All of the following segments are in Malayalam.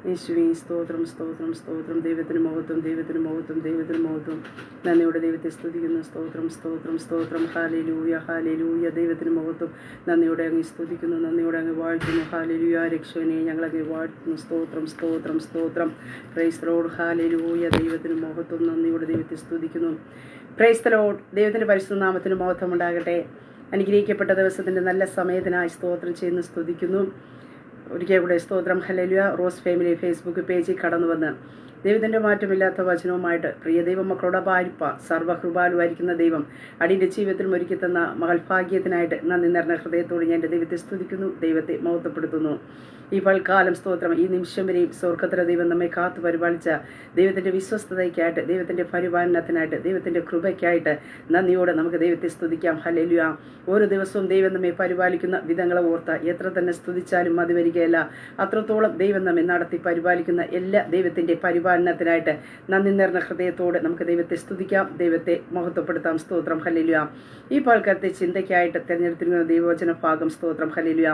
യേശുവേ സ്തോത്രം സ്തോത്രം സ്തോത്രം. ദൈവത്തിന് മഹത്വം, ദൈവത്തിന് മഹത്വം, ദൈവത്തിന് മഹത്വം. നന്ദിയോടെ ദൈവത്തെ സ്തുതിക്കുന്നു. സ്തോത്രം സ്തോത്രം സ്തോത്രം. Hallelujah hallelujah. ദൈവത്തിന് മഹത്വം. നന്ദിയോടെ അങ്ങ് സ്തുതിക്കുന്നു, നന്ദിയോടെ അങ്ങ് വാഴ്ത്തുന്നു. ഹാലേലൂയ. രക്ഷകനെ ഞങ്ങളങ്ങ് വാഴ്ത്തുന്നു. സ്തോത്രം സ്തോത്രം സ്തോത്രം. Praise the Lord. ഹാലേലൂയ. ദൈവത്തിന് മഹത്വം. നന്ദിയോടെ ദൈവത്തെ സ്തുതിക്കുന്നു. Praise the Lord. ദൈവത്തിൻ്റെ പരിശുദ്ധ നാമത്തിന് മഹത്വം ഉണ്ടാകട്ടെ. അനുഗ്രഹിക്കപ്പെട്ട ദിവസത്തിൻ്റെ നല്ല സമയത്തിനായി സ്തോത്രം ചെയ്യുന്നു, സ്തുതിക്കുന്നു. ഒരിക്കൽ കൂടെ സ്തോത്രം. ഹല്ലേലൂയ. റോസ് ഫാമിലി ഫേസ്ബുക്ക് പേജിൽ കടന്നു വന്ന് ദൈവത്തിൻ്റെ മാറ്റമില്ലാത്ത വചനവുമായിട്ട് പ്രിയ ദൈവമക്കളുടെ പാരിപ്പ സർവ്വകൃപാലുവായിരിക്കുന്ന ദൈവം അടിയുടെ ജീവിതത്തിൽ ഒരുക്കി തന്ന മഹൽഭാഗ്യത്തിനായിട്ട് നന്ദി നിറഞ്ഞ ഹൃദയത്തോട് ഞാൻ എൻ്റെ ദൈവത്തെ സ്തുതിക്കുന്നു, ദൈവത്തെ മഹത്വപ്പെടുത്തുന്നു. ഈ പൽക്കാലം സ്തോത്രം, ഈ നിമിഷം വരെയും സ്വർഗത്തിലെ ദൈവം നമ്മെ കാത്തു പരിപാലിച്ച ദൈവത്തിൻ്റെ വിശ്വസ്തതയ്ക്കായിട്ട്, ദൈവത്തിൻ്റെ പരിപാലനത്തിനായിട്ട്, ദൈവത്തിൻ്റെ കൃപയ്ക്കായിട്ട് നന്ദിയോടെ നമുക്ക് ദൈവത്തെ സ്തുതിക്കാം. ഹല്ലേലൂയ. ഓരോ ദിവസവും ദൈവം നമ്മെ പരിപാലിക്കുന്ന വിധങ്ങളെ ഓർത്ത് എത്ര തന്നെ സ്തുതിച്ചാലും മതി വരികയല്ല. അത്രത്തോളം ദൈവം നമ്മെ നടത്തി പരിപാലിക്കുന്ന എല്ലാ ദൈവത്തിൻ്റെ പരിപാലനത്തിനായിട്ട് നന്ദി നിറഞ്ഞ ഹൃദയത്തോടെ നമുക്ക് ദൈവത്തെ സ്തുതിക്കാം, ദൈവത്തെ മഹത്വപ്പെടുത്താം. സ്തോത്രം. ഹല്ലേലൂയ. ഈ പൽക്കാലത്തെ ചിന്തയ്ക്കായിട്ട് തിരഞ്ഞെടുത്തിരിക്കുന്ന ദൈവവചന ഭാഗം സ്തോത്രം. ഹല്ലേലൂയ.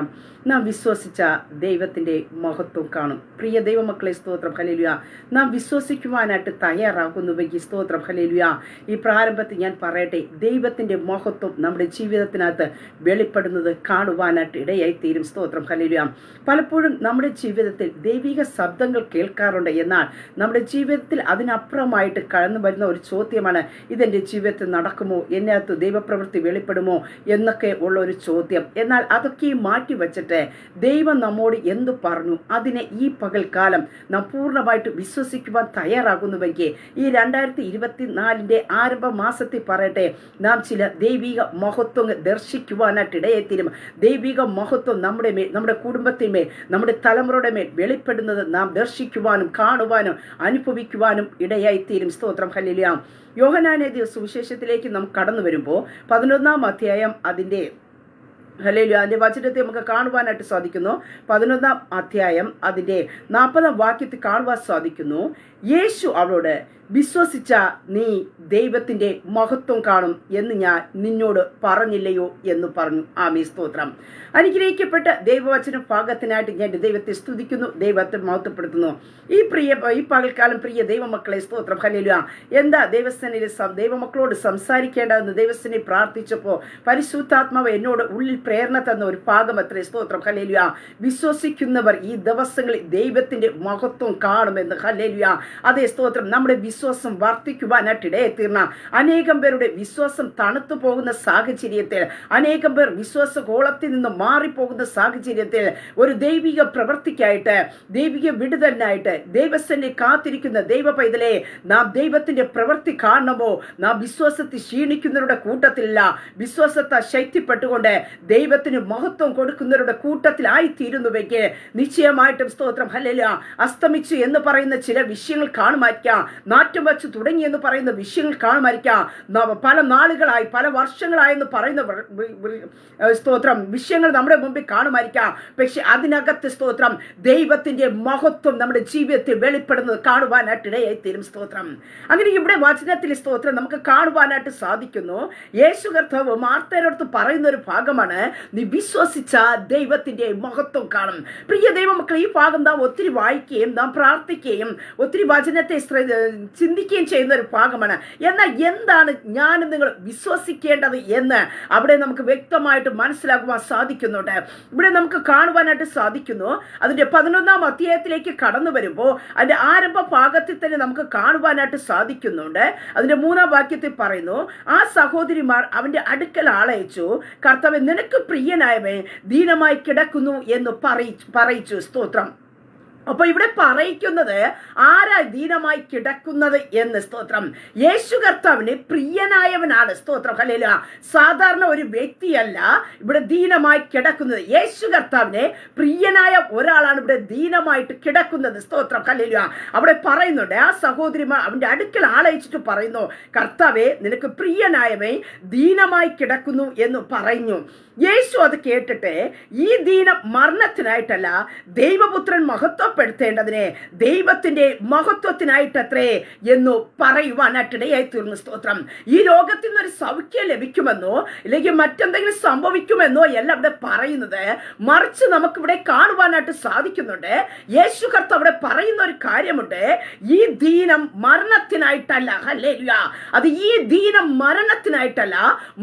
നാം വിശ്വസിച്ച ദൈവത്തിൻ്റെ മഹത്വം കാണും. പ്രിയ ദൈവമക്കളെ സ്തോത്രം. ഹല്ലേലൂയ. നാം വിശ്വസിക്കുവാനായിട്ട് തയ്യാറാകുന്നുവെങ്കിൽ സ്തോത്രം. ഹല്ലേലൂയ. ഈ പ്രാരംഭത്തിൽ ഞാൻ പറയട്ടെ, ദൈവത്തിൻ്റെ മഹത്വം നമ്മുടെ ജീവിതത്തിനകത്ത് വെളിപ്പെടുന്നത് കാണുവാനായിട്ട് ഇടയായി തീരും. സ്തോത്രം. ഹല്ലേലൂയ. പലപ്പോഴും നമ്മുടെ ജീവിതത്തിൽ ദൈവിക ശബ്ദങ്ങൾ കേൾക്കാറുണ്ട്. എന്നാൽ നമ്മുടെ ജീവിതത്തിൽ അതിനപ്പുറമായിട്ട് കടന്നു വരുന്ന ഒരു ചോദ്യമാണ്, ഇതെൻ്റെ ജീവിതത്തിൽ നടക്കുമോ, എന്നകത്ത് ദൈവപ്രവൃത്തി വെളിപ്പെടുമോ എന്നൊക്കെ ഉള്ള ഒരു ചോദ്യം. എന്നാൽ അതൊക്കെ മാറ്റി വച്ചിട്ട് ദൈവം നമ്മോട് എന്തു പറഞ്ഞു അതിനെ ഈ പകൽക്കാലം നാം പൂർണ്ണമായിട്ട് വിശ്വസിക്കുവാൻ തയ്യാറാകുന്നുവെങ്കിൽ ഈ 2024 ആരംഭ മാസത്തിൽ പറയട്ടെ, നാം ചില ദൈവിക മഹത്വം ദർശിക്കുവാനായിട്ട് ഇടയെത്തിരും. ദൈവിക മഹത്വം നമ്മുടെ മേൽ, നമ്മുടെ കുടുംബത്തിന്മേൽ, നമ്മുടെ തലമുറയുടെ മേൽ വെളിപ്പെടുന്നത് നാം ദർശിക്കുവാനും കാണുവാനും അനുഭവിക്കുവാനും ഇടയായിത്തീരും. സ്തോത്രം. ഹല്ലേലൂയ. യോഹന്നാനെഴുതിയ സുവിശേഷത്തിലേക്ക് നാം കടന്നു വരുമ്പോൾ 11-ാം അധ്യായം അതിൻ്റെ ഹല്ലേലൂയ അതിൻ്റെ വചനത്തെ നമുക്ക് കാണുവാനായിട്ട് സാധിക്കുന്നു. 11-ാം അധ്യായം അതിൻ്റെ 40-ാം വാക്യത്തിൽ കാണുവാൻ സാധിക്കുന്നു. യേശു അവളോട്, വിശ്വസിച്ച നീ ദൈവത്തിൻ്റെ മഹത്വം കാണും എന്ന് ഞാൻ നിന്നോട് പറഞ്ഞില്ലയോ എന്ന് പറഞ്ഞു. ആമേൻ. സ്തോത്രം. അനുഗ്രഹിക്കപ്പെട്ട ദൈവവചന ഭാഗത്തിനായിട്ട് ഞാൻ ദൈവത്തെ സ്തുതിക്കുന്നു, ദൈവത്തെ മഹത്വപ്പെടുത്തുന്നു. ഈ പകൽക്കാലം പ്രിയ ദൈവമക്കളെ സ്തോത്രം. ഹല്ലേലൂയ. എന്താ ദൈവസേനയിൽ ദൈവമക്കളോട് സംസാരിക്കേണ്ടതെന്ന് ദൈവസേനയിൽ പ്രാർത്ഥിച്ചപ്പോൾ പരിശുദ്ധാത്മാവ് എന്നോട് ഉള്ളിൽ പ്രേരണ തന്ന ഒരു ഭാഗം അത്രേ. സ്തോത്രം. ഹല്ലേലൂയ. വിശ്വസിക്കുന്നവർ ഈ ദിവസങ്ങളിൽ ദൈവത്തിൻ്റെ മഹത്വം കാണുമെന്ന്. ഹല്ലേലൂയ. അതേ സ്തോത്രം. നമ്മുടെ വിശ്വാസം വർദ്ധിക്കുവാനായിട്ട് ഇടയെത്തീർന്ന അനേകം പേരുടെ വിശ്വാസം തണുത്തു പോകുന്ന സാഹചര്യത്തിൽ, അനേകം പേർ വിശ്വാസഗോളത്തിൽ നിന്ന് മാറിപ്പോകുന്ന സാഹചര്യത്തിൽ ഒരു ദൈവിക പ്രവൃത്തിക്കായിട്ട്, ദൈവിക വിടുതലിനായിട്ട് ദൈവസേനയെ കാത്തിരിക്കുന്ന ദൈവ പൈതലെ, നാം ദൈവത്തിന്റെ പ്രവൃത്തി കാണണമോ? നാം വിശ്വാസത്തിൽ ക്ഷീണിക്കുന്നവരുടെ കൂട്ടത്തിലല്ല, വിശ്വാസത്തെ ശക്തിപ്പെട്ടുകൊണ്ട് ദൈവത്തിന് മഹത്വം കൊടുക്കുന്നവരുടെ കൂട്ടത്തിലായിത്തീരുന്നുവെങ്കിൽ നിശ്ചയമായിട്ടും സ്തോത്രം. ഹല്ലേലൂയ. അസ്തമിച്ചു എന്ന് പറയുന്ന ചില വിഷയങ്ങൾ കാണുമായിരിക്കാം, നാറ്റം വച്ചു തുടങ്ങി എന്ന് പറയുന്ന വിഷയങ്ങൾ കാണുമായിരിക്കാം, പല നാളുകളായി പല വർഷങ്ങളായി എന്ന് പറയുന്ന സ്തോത്രം വിഷയങ്ങൾ നമ്മുടെ മുമ്പിൽ കാണുമായിരിക്കാം. പക്ഷെ അതിനകത്ത് സ്തോത്രം ദൈവത്തിന്റെ മഹത്വം നമ്മുടെ ജീവിതത്തിൽ വെളിപ്പെടുന്നത് കാണുവാനായിട്ട് ഇടയായിത്തീരും. സ്തോത്രം. അങ്ങനെ ഇവിടെ വചനത്തിൽ സ്തോത്രം നമുക്ക് കാണുവാനായിട്ട് സാധിക്കുന്നു. യേശു കർത്താവ് മാർത്തയോട് പറയുന്ന ഒരു ഭാഗമാണ്, നീ വിശ്വസിച്ച ദൈവത്തിന്റെ മഹത്വം കാണും. പ്രിയ ദൈവമക്കളെ, ഈ ഭാഗം നാം ഒത്തിരി വായിക്കുകയും നാം പ്രാർത്ഥിക്കുകയും ഒത്തിരി വചനത്തെ ചിന്തിക്കുകയും ചെയ്യുന്ന ഒരു ഭാഗമാണ്. എന്നാൽ എന്താണ് ഞാനും നിങ്ങൾ വിശ്വസിക്കേണ്ടത് എന്ന് അവിടെ നമുക്ക് വ്യക്തമായിട്ട് മനസ്സിലാക്കുവാൻ സാധിക്കുന്നുണ്ട്. ഇവിടെ നമുക്ക് കാണുവാനായിട്ട് സാധിക്കുന്നു. അതിന്റെ 11-ാം അധ്യായത്തിലേക്ക് കടന്നു വരുമ്പോൾ അതിന്റെ ആരംഭ ഭാഗത്തിൽ തന്നെ നമുക്ക് കാണുവാനായിട്ട് സാധിക്കുന്നുണ്ട്. അതിന്റെ 3-ാം വാക്യത്തിൽ പറയുന്നു, ആ സഹോദരിമാർ അവന്റെ അടുക്കൽ ആളയച്ചു, കർത്താവേ, നിനക്ക് പ്രിയനായവൻ ദീനമായി കിടക്കുന്നു എന്ന് പറയിച്ചു. സ്തോത്രം. അപ്പൊ ഇവിടെ പറയിക്കുന്നത് ആരാ ദീനമായി കിടക്കുന്നത് എന്ന്. സ്തോത്രം. യേശു കർത്താവിന് പ്രിയനായവനാണ്. സ്തോത്രം. ഹല്ലേലൂയ. സാധാരണ ഒരു വ്യക്തിയല്ല ഇവിടെ ദീനമായി കിടക്കുന്നത്. യേശു കർത്താവിന് പ്രിയനായ ഒരാളാണ് ഇവിടെ ദീനമായിട്ട് കിടക്കുന്നത്. സ്തോത്രം. ഹല്ലേലൂയ. അവിടെ പറയുന്നുണ്ട്, ആ സഹോദരിമാർ അവന്റെ അടുക്കൽ ആളയച്ചിട്ട് പറയുന്നു, കർത്താവേ, നിനക്ക് പ്രിയനായവൻ ദീനമായി കിടക്കുന്നു എന്ന് പറഞ്ഞു. യേശു അത് കേട്ടിട്ട്, ഈ ദീനം മരണത്തിനായിട്ടല്ല, ദൈവപുത്രൻ മഹത്വ മഹത്വപ്പെടുത്തേണ്ടതിനെ ദൈവത്തിന്റെ മഹത്വത്തിനായിട്ടത്രേ എന്നു പറയുവാനായിട്ടിടയായി തീർന്നു. സ്തോത്രം. ഈ ലോകത്തിൽ നിന്നൊരു സൗഖ്യം ലഭിക്കുമെന്നോ അല്ലെങ്കിൽ മറ്റെന്തെങ്കിലും സംഭവിക്കുമെന്നോ എല്ലാം ഇവിടെ പറയുന്നത്, മറിച്ച് നമുക്കിവിടെ കാണുവാനായിട്ട് സാധിക്കുന്നുണ്ട്. യേശു കർത്താവ് അവിടെ പറയുന്ന ഒരു കാര്യമുണ്ട്. ഈ ദീനം മരണത്തിനായിട്ടല്ല. ഹല്ലേലൂയ. അത് ഈ ദീനം മരണത്തിനായിട്ടല്ല,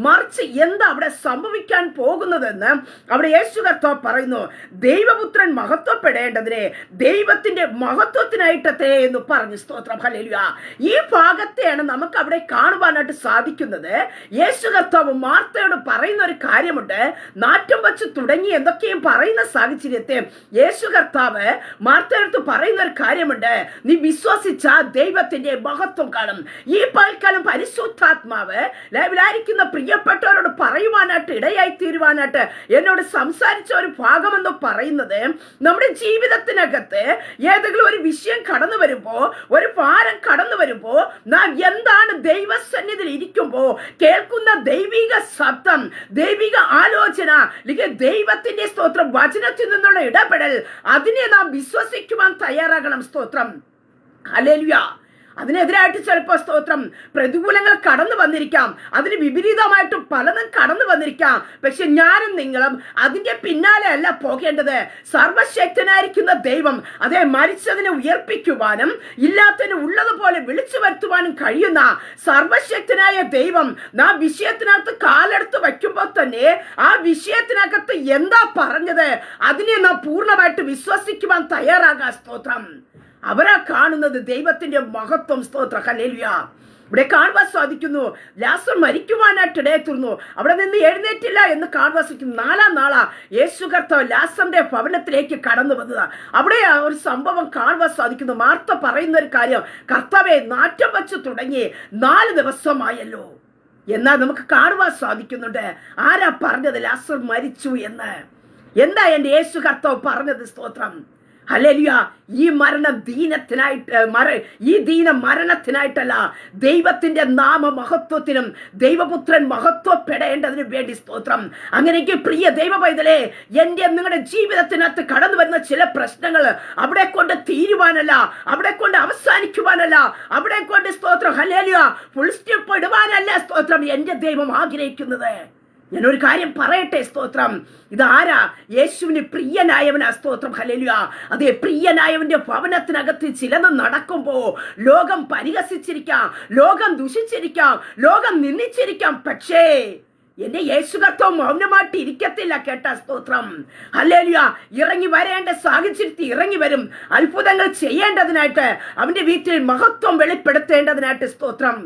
മറിച്ച് എന്താ അവിടെ സംഭവിക്കാൻ പോകുന്നതെന്ന് അവിടെ യേശു കർത്താവ് പറയുന്നു. ദൈവപുത്രൻ മഹത്വപ്പെടേണ്ടതിനെ ദൈവത്തിന്റെ മഹത്വത്തിനായിട്ടത്തെ എന്ന് പറഞ്ഞു. സ്തോത്രം. ഹല്ലേലൂയ. ഈ ഭാഗത്തെയാണ് നമുക്ക് അവിടെ കാണുവാനായിട്ട് സാധിക്കുന്നത്. യേശു കർത്താവ് മാർത്തയോട് പറയുന്ന ഒരു കാര്യമുണ്ട്. നാറ്റം വച്ച് തുടങ്ങി എന്തൊക്കെയും പറയുന്ന സാഹചര്യത്തെ യേശു കർത്താവ് മാർത്തയോട് പറയുന്ന ഒരു കാര്യമുണ്ട്. നീ വിശ്വസിച്ച ദൈവത്തിന്റെ മഹത്വം കാണും. ഈ പൽക്കാലം പരിശുദ്ധാത്മാവ് ലൈവിലായിരിക്കുന്ന പ്രിയപ്പെട്ടവരോട് പറയുവാനായിട്ട് ഇടയായി തീരുവാനായിട്ട് എന്നോട് സംസാരിച്ച ഒരു ഭാഗമെന്ന് പറയുന്നത്, നമ്മുടെ ജീവിതത്തിനകത്ത് ഏതെങ്കിലും ഒരു വിഷയം കടന്നു വരുമ്പോ, ഒരു ഭാരം കടന്നു വരുമ്പോ, നാം എന്താണ് ദൈവസന്നിധിയിൽ ഇരിക്കുമ്പോ കേൾക്കുന്ന ദൈവിക ശബ്ദം, ദൈവിക ആലോചന, അല്ലെങ്കിൽ ദൈവത്തിന്റെ സ്തോത്രം വചനത്തിൽ നിന്നുള്ള ഇടപെടൽ, അതിനെ നാം വിശ്വസിക്കുവാൻ തയ്യാറാകണം. സ്തോത്രം. ഹല്ലേലൂയ. അതിനെതിരായിട്ട് ചിലപ്പോൾ സ്തോത്രം പ്രതികൂലങ്ങൾ കടന്നു വന്നിരിക്കാം, അതിന് വിപരീതമായിട്ട് പലതും കടന്നു വന്നിരിക്കാം. പക്ഷെ ഞാനും നിങ്ങളും അതിന്റെ പിന്നാലെ അല്ല പോകേണ്ടത്. സർവശക്തനായിരിക്കുന്ന ദൈവം, അതേ മരിച്ചതിനെ ഉയർപ്പിക്കുവാനും ഇല്ലാത്തതിന് ഉള്ളതുപോലെ വിളിച്ചു വരുത്തുവാനും കഴിയുന്ന സർവശക്തനായ ദൈവം നാം വിഷയത്തിനകത്ത് കാലെടുത്ത് വയ്ക്കുമ്പോൾ തന്നെ ആ വിഷയത്തിനകത്ത് എന്താ പറഞ്ഞത് അതിനെ നാം പൂർണ്ണമായിട്ട് വിശ്വസിക്കുവാൻ തയ്യാറാകാം. സ്തോത്രം. അവരാ കാണുന്നത് ദൈവത്തിന്റെ മഹത്വം. സ്തോത്രം. ഹല്ലേലൂയ. ഇവിടെ കാണുവാൻ സാധിക്കുന്നു, ലാസർ മരിക്കുവാനായിട്ട് ഇടയെത്തുന്നു. അവിടെ നിന്ന് എഴുന്നേറ്റില്ല എന്ന് കാണുവാൻ സാധിക്കുന്നു. 4-ാം നാളാ യേശു കർത്താവ് ലാസറിന്റെ ഭവനത്തിലേക്ക് കടന്നു വന്നത്. അവിടെ ആ ഒരു സംഭവം കാണുവാൻ സാധിക്കുന്നു. മാർത്ത പറയുന്ന ഒരു കാര്യം, കർത്താവെ നാറ്റം വച്ച് തുടങ്ങി 4 ദിവസമായല്ലോ. എന്നാൽ നമുക്ക് കാണുവാൻ സാധിക്കുന്നുണ്ട്, ആരാ പറഞ്ഞത് ലാസർ മരിച്ചു എന്ന്? എന്താ എൻ്റെ യേശു കർത്താവ് പറഞ്ഞത്? സ്തോത്രം. ഹല്ലേലൂയ. ഈ മരണം ഈ ദീനം മരണത്തിനായിട്ടല്ല, ദൈവത്തിന്റെ നാമ മഹത്വത്തിനും ദൈവപുത്രൻ മഹത്വപ്പെടേണ്ടതിന് വേണ്ടി. സ്തോത്രം. അങ്ങനെയെങ്കിൽ പ്രിയ ദൈവ പൈതലേ, എൻ്റെ നിങ്ങളുടെ ജീവിതത്തിനകത്ത് കടന്നു വരുന്ന ചില പ്രശ്നങ്ങൾ അവിടെ കൊണ്ട് തീരുവാനല്ല, അവിടെ കൊണ്ട് അവസാനിക്കുവാനല്ല, അവിടെ കൊണ്ട് സ്തോത്രം ഹല്ലേലൂയ ഫുൾ സ്റ്റോപ്പ് ഇടുവാനല്ല സ്തോത്രം എൻ്റെ ദൈവം ആഗ്രഹിക്കുന്നത്. ഞാനൊരു കാര്യം പറയട്ടെ. സ്തോത്രം. ഇതാരാ? യേശുവിന് പ്രിയനായവനാ. സ്തോത്രം. ഹല്ലേലൂയ. അതേ പ്രിയനായവന്റെ ഭവനത്തിനകത്ത് ചിലത് നടക്കുമ്പോ ലോകം പരിഹസിച്ചിരിക്കാം, ലോകം ദുഷിച്ചിരിക്കാം, ലോകം നിന്ദിച്ചിരിക്കാം. പക്ഷേ എന്റെ യേശു കർത്താവ് മൗനമായിട്ട് ഇരിക്കത്തില്ല. കേട്ട? സ്തോത്രം. ഹല്ലേലൂയ. ഇറങ്ങി വരേണ്ട സാഹചര്യത്തിൽ ഇറങ്ങി വരും. അത്ഭുതങ്ങൾ ചെയ്യേണ്ടതിനായിട്ട്, അവന്റെ വീട്ടിൽ മഹത്വം വെളിപ്പെടുത്തേണ്ടതിനായിട്ട്. സ്തോത്രം.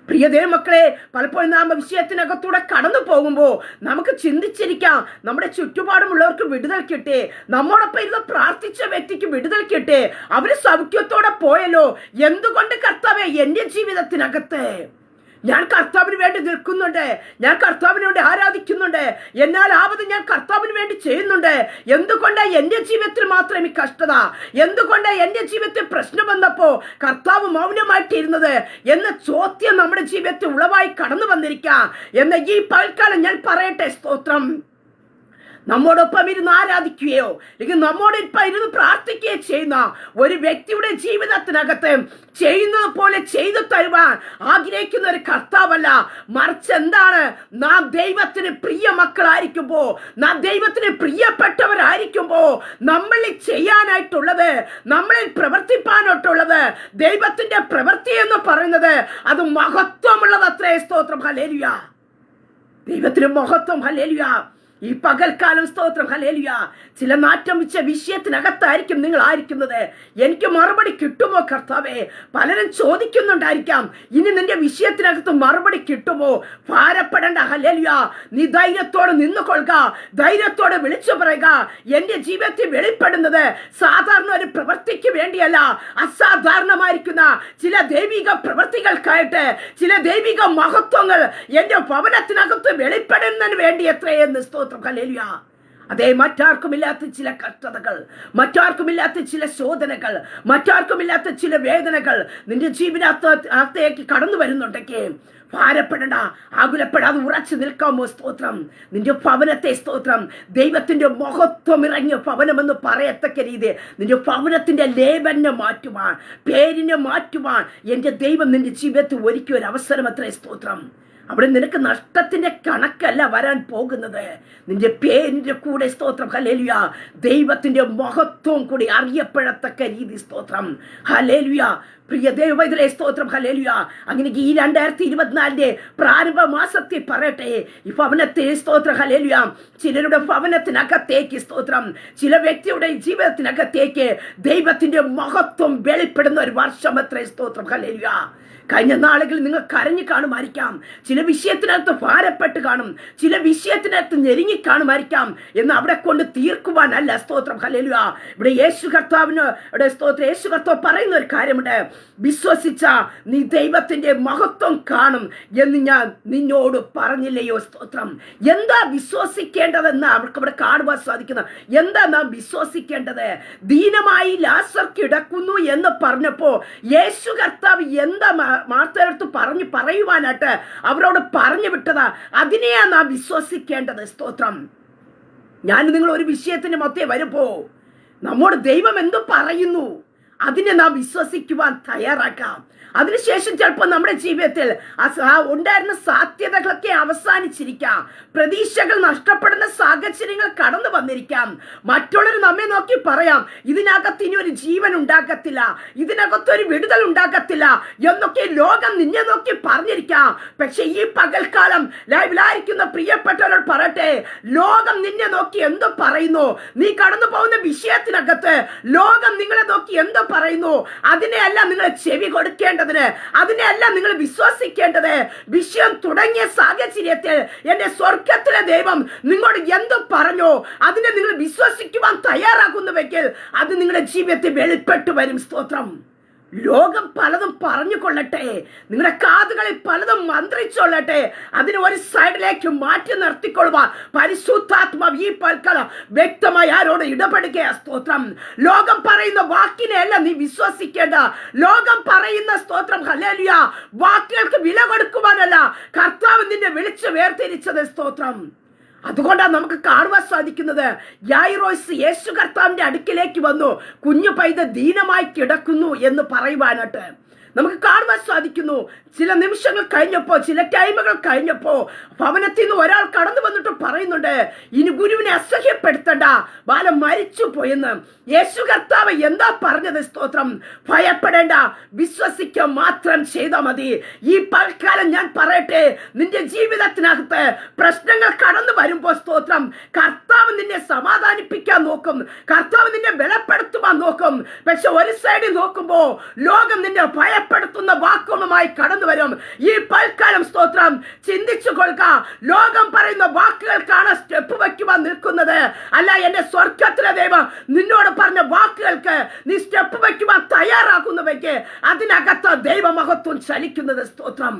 പ്രിയ ദൈവമക്കളെ, പലപ്പോഴും നാം വിഷയത്തിനകത്തൂടെ കടന്നു പോകുമ്പോൾ നമുക്ക് ചിന്തിച്ചിരിക്കാം, നമ്മുടെ ചുറ്റുപാടുമുള്ളവർക്ക് വിടുതൽ കിട്ടേ, നമ്മോടൊപ്പം ഇരുന്ന് പ്രാർത്ഥിച്ച വ്യക്തിക്ക് വിടുതൽ കിട്ടേ, അവര് സൗഖ്യത്തോടെ പോയല്ലോ, എന്തുകൊണ്ട് കർത്താവേ എൻ്റെ ജീവിതത്തിനകത്ത് ഞാൻ കർത്താവിന് വേണ്ടി നിൽക്കുന്നുണ്ട്, ഞാൻ കർത്താവിന് വേണ്ടി ആരാധിക്കുന്നുണ്ട്, എന്നാൽ ആവത് ഞാൻ കർത്താവിന് വേണ്ടി ചെയ്യുന്നുണ്ട്, എന്തുകൊണ്ട് എൻ്റെ ജീവിതത്തിൽ മാത്രം ഈ കഷ്ടത, എന്തുകൊണ്ട് എൻ്റെ ജീവിതത്തിൽ പ്രശ്നം വന്നപ്പോ കർത്താവ് മൗനമായിട്ടിരുന്നത് എന്ന ചോദ്യം നമ്മുടെ ജീവിതത്തിൽ ഉളവായി കടന്നു വന്നിരിക്കാം. എന്ന ഈ പൽക്കാലം ഞാൻ പറയട്ടെ. സ്തോത്രം. നമ്മോടൊപ്പം ഇരുന്ന് ആരാധിക്കുകയോ അല്ലെങ്കിൽ നമ്മോടൊപ്പം ഇരുന്ന് പ്രാർത്ഥിക്കുകയോ ചെയ്യുന്ന ഒരു വ്യക്തിയുടെ ജീവിതത്തിനകത്ത് ചെയ്യുന്നത് പോലെ ചെയ്തു തരുവാൻ ആഗ്രഹിക്കുന്ന ഒരു കർത്താവല്ല, മറിച്ച് എന്താണ്, നാം ദൈവത്തിന് പ്രിയ മക്കളായിരിക്കുമ്പോ, നാം ദൈവത്തിന് പ്രിയപ്പെട്ടവരായിരിക്കുമ്പോ നമ്മളിൽ ചെയ്യാനായിട്ടുള്ളത്, നമ്മളിൽ പ്രവർത്തിപ്പാനായിട്ടുള്ളത്, ദൈവത്തിന്റെ പ്രവൃത്തി എന്ന് പറയുന്നത് അത് മഹത്വമുള്ളത് അത്രേ. സ്തോത്രം. ഹല്ലേലൂയ. ദൈവത്തിന് മഹത്വം. ഹല്ലേലൂയ. ഈ പകൽക്കാലം സ്തോത്രം. ഹല്ലേലൂയ. ചില നാറ്റം വെച്ച വിഷയത്തിനകത്തായിരിക്കും നിങ്ങൾ ആയിരിക്കുന്നത്. എനിക്ക് മറുപടി കിട്ടുമോ കർത്താവേ? പലരും ചോദിക്കുന്നുണ്ടായിരിക്കാം, ഇനി നിന്റെ വിഷയത്തിനകത്ത് മറുപടി കിട്ടുമോ? ഭാരപ്പെടേണ്ട. ഹല്ലേലൂയ. നീ ധൈര്യത്തോടെ നിന്നുകൊള്ളുക, ധൈര്യത്തോടെ വിളിച്ചു പറയുക. എന്റെ ജീവിതത്തിൽ വെളിപ്പെടുന്നത് സാധാരണ ഒരു പ്രവൃത്തിക്ക് വേണ്ടിയല്ല, അസാധാരണമായിരിക്കുന്ന ചില ദൈവിക പ്രവൃത്തികൾക്കായിട്ട്, ചില ദൈവിക മഹത്വങ്ങൾ എന്റെ ഭവനത്തിനകത്ത് വെളിപ്പെടുന്നതിന് വേണ്ടി എത്രയെന്ന്. സ്തോത്രം. ഹല്ലേലൂയ. അതേ മറ്റാർക്കുമില്ലാത്ത ചില കഷ്ടതകൾ, മറ്റാർക്കുമില്ലാത്ത ചില ശോധനകൾ, മറ്റാർക്കുമില്ലാത്ത ചില വേദനകൾ നിന്റെ ജീവിതത്തേക്ക് കടന്നു വരുന്നുണ്ടെങ്കിൽ ഭാരപ്പെടണ്ട, ആകുലപ്പെടാതെ ഉറച്ചു നിൽക്കാമോ? സ്തോത്രം. നിന്റെ ഭവനത്തെ സ്തോത്രം ദൈവത്തിന്റെ മഹത്വം ഇറങ്ങിയ ഭവനമെന്ന് പറയത്തക്ക രീതി നിന്റെ ഭവനത്തിന്റെ ലേബലിനെ മാറ്റുവാൻ, പേരിനെ മാറ്റുവാൻ എൻ്റെ ദൈവം നിന്റെ ജീവിതത്തിൽ ഒരുക്കിയ ഒരു അവസരം അത്രേ. സ്തോത്രം. അവിടെ നിനക്ക് നഷ്ടത്തിന്റെ കണക്കല്ല വരാൻ പോകുന്നത്. നിന്റെ പേരിന്റെ കൂടെ സ്തോത്രം ഹല്ലേലൂയ ദൈവത്തിന്റെ മഹത്വം കൂടി അറിയപ്പെടത്തക്ക രീതി. സ്തോത്രം ഹല്ലേലൂയ. പ്രിയ ദൈവമൈതലേ സ്തോത്രം ഹല്ലേലൂയ. അങ്ങനെ ഈ 2024 പ്രാരംഭ മാസത്തിൽ പറയട്ടെ, ഈ ഭവനത്തെ സ്തോത്രം ഹല്ലേലൂയ ചിലരുടെ ഭവനത്തിനകത്തേക്ക് സ്തോത്രം, ചില വ്യക്തിയുടെ ജീവിതത്തിനകത്തേക്ക് ദൈവത്തിന്റെ മഹത്വം വെളിപ്പെടുന്ന ഒരു വർഷം അത്രേ. സ്തോത്രം ഹല്ലേലൂയ. കഴിഞ്ഞ നാളുകളിൽ നിങ്ങൾ കരഞ്ഞു കാണുമായിരിക്കാം, ചില വിഷയത്തിനകത്ത് ഭാരപ്പെട്ട് കാണും, ചില വിഷയത്തിനകത്ത് ഞെരുങ്ങി കാണുമായിരിക്കാം. എന്ന് അവിടെ കൊണ്ട് തീർക്കുവാനല്ല. സ്തോത്രം ഹല്ലേലൂയ. ഇവിടെ യേശു കർത്താവ് പറയുന്ന ഒരു കാര്യമുണ്ട്. വിശ്വസിച്ച നീ ദൈവത്തിന്റെ മഹത്വം കാണും എന്ന് ഞാൻ നിന്നോട് പറഞ്ഞില്ലയോ? സ്തോത്രം. എന്താ വിശ്വസിക്കേണ്ടതെന്ന് അവർക്ക് ഇവിടെ കാണുവാൻ സാധിക്കുന്നത്. എന്താ നാം വിശ്വസിക്കേണ്ടത്? ദീനമായി ലാസർ കിടക്കുന്നു എന്ന് പറഞ്ഞപ്പോ യേശു കർത്താവ് എന്താ മാർത്തടുത്ത് പറയുവാനായിട്ട് അവരോട് പറഞ്ഞു വിട്ടതാ. അതിനെയാ നാം വിശ്വസിക്കേണ്ടത്. സ്തോത്രം. ഞാൻ നിങ്ങൾ ഒരു വിഷയത്തിന് മൊത്തേ വരുമ്പോ നമ്മോട് ദൈവം എന്തു പറയുന്നു അതിനെ നാം വിശ്വസിക്കുവാൻ തയ്യാറാക്കാം. അതിനുശേഷം ചിലപ്പോൾ നമ്മുടെ ജീവിതത്തിൽ ഉണ്ടായിരുന്ന സാധ്യതകളൊക്കെ അവസാനിച്ചിരിക്കാം, പ്രതീക്ഷകൾ നഷ്ടപ്പെടുന്ന സാഹചര്യങ്ങൾ കടന്നു വന്നിരിക്കാം. മറ്റുള്ളവർ നമ്മെ നോക്കി പറയാം, ഇതിനകത്ത് ഇനി ഒരു ജീവൻ ഉണ്ടാകത്തില്ല, ഇതിനകത്തൊരു വിടുതൽ ഉണ്ടാകത്തില്ല എന്നൊക്കെ ലോകം നിന്നെ നോക്കി പറഞ്ഞിരിക്കാം. പക്ഷെ ഈ പകൽക്കാലം ലൈവിലായിരിക്കുന്ന പ്രിയപ്പെട്ടവരോട് പറയട്ടെ, ലോകം നിന്നെ നോക്കി എന്ത് പറയുന്നു, നീ കടന്നു പോകുന്ന വിഷയത്തിനകത്ത് ലോകം നിങ്ങളെ നോക്കി എന്ത് പറയുന്നു, അതിനെയല്ല നിങ്ങൾ ചെവി കൊടുക്കേണ്ടതിന്, അതിനെയല്ല നിങ്ങൾ വിശ്വസിക്കേണ്ടത്. വിഷയം തുടങ്ങിയ സാഹചര്യത്തിൽ എന്റെ സ്വർഗത്തിലെ ദൈവം നിങ്ങളോട് എന്ത് പറഞ്ഞോ അതിനെ നിങ്ങൾ വിശ്വസിക്കുവാൻ തയ്യാറാകുന്നുവെങ്കിൽ അത് നിങ്ങളുടെ ജീവിതത്തിൽ വെളിപ്പെട്ടു വരും. സ്തോത്രം. ലോകം പലതും പറഞ്ഞു കൊള്ളട്ടെ, നിങ്ങളുടെ കാതുകളിൽ പലതും മന്ത്രിച്ചൊള്ളട്ടെ, അതിന് ഒരു സൈഡിലേക്ക് മാറ്റി നിർത്തിക്കൊള്ളുവാൻ പരിശുദ്ധാത്മാവ് ഈ പൽക്കാലം വ്യക്തമായി ആരോട് ഇടപെടുക. സ്തോത്രം. ലോകം പറയുന്ന വാക്കിനെയല്ല നീ വിശ്വസിക്കേണ്ട. ലോകം പറയുന്ന സ്തോത്രം ഹല്ലേലൂയ വാക്കുകൾക്ക് വില കൊടുക്കുവാനല്ല കർത്താവ് നിന്നെ വിളിച്ച് വേർതിരിച്ചത്. സ്തോത്രം. അതുകൊണ്ടാണ് നമുക്ക് കാണുവാൻ സാധിക്കുന്നത്, യായിറോസ് യേശു കർത്താവിന്റെ അടുക്കിലേക്ക് വന്നു, കുഞ്ഞു പൈത ദീനമായി കിടക്കുന്നു എന്ന് പറയുവാനായിട്ട് നമുക്ക് കാണുവാൻ സാധിക്കുന്നു. ചില നിമിഷങ്ങൾ കഴിഞ്ഞപ്പോ, ചില ടൈമുകൾ കഴിഞ്ഞപ്പോ ഭവനത്തിൽ നിന്ന് ഒരാൾ കടന്നു വന്നിട്ട് പറയുന്നുണ്ട്, ഇനി ഗുരുവിനെ അസഹ്യപ്പെടുത്തണ്ട, ബാലൻ മരിച്ചു പോയെന്ന്. യേശു കർത്താവ് എന്താ പറഞ്ഞത്? സ്തോത്രം. ഭയപ്പെടേണ്ട, വിശ്വസിക്കുക മാത്രം ചെയ്താൽ മതി. ഈ പൽക്കാലം ഞാൻ പറയട്ടെ, നിന്റെ ജീവിതത്തിനകത്ത് പ്രശ്നങ്ങൾ കടന്നു വരുമ്പോ സ്തോത്രം കർത്താവ് നിന്നെ സമാധാനിപ്പിക്കാൻ നോക്കും, കർത്താവ് നിന്നെ ബലപ്പെടുത്തുവാൻ നോക്കും. പക്ഷെ ഒരു സൈഡിൽ നോക്കുമ്പോ ലോകം നിന്നെ ഭയപ്പെടുത്തുന്ന വാക്കുകളുമായി കടന്നു വരും. ഈ പൽക്കാലം സ്തോത്രം ചിന്തിച്ചു കൊള്ളുക, ലോകം പറയുന്ന വാക്കുകൾക്കാണ് സ്റ്റെപ്പ് വയ്ക്കുവാൻ നിൽക്കുന്നത്, അല്ല എന്റെ സ്വർഗത്തിലെ ദൈവം നിന്നോട് പറഞ്ഞ വാക്കുകൾക്ക് നീ സ്റ്റെപ്പ് വയ്ക്കുവാൻ തയ്യാറാകുന്നുവെങ്കിൽ അതിനകത്ത് ദൈവമഹത്വം ചലിക്കുന്നത്. സ്തോത്രം.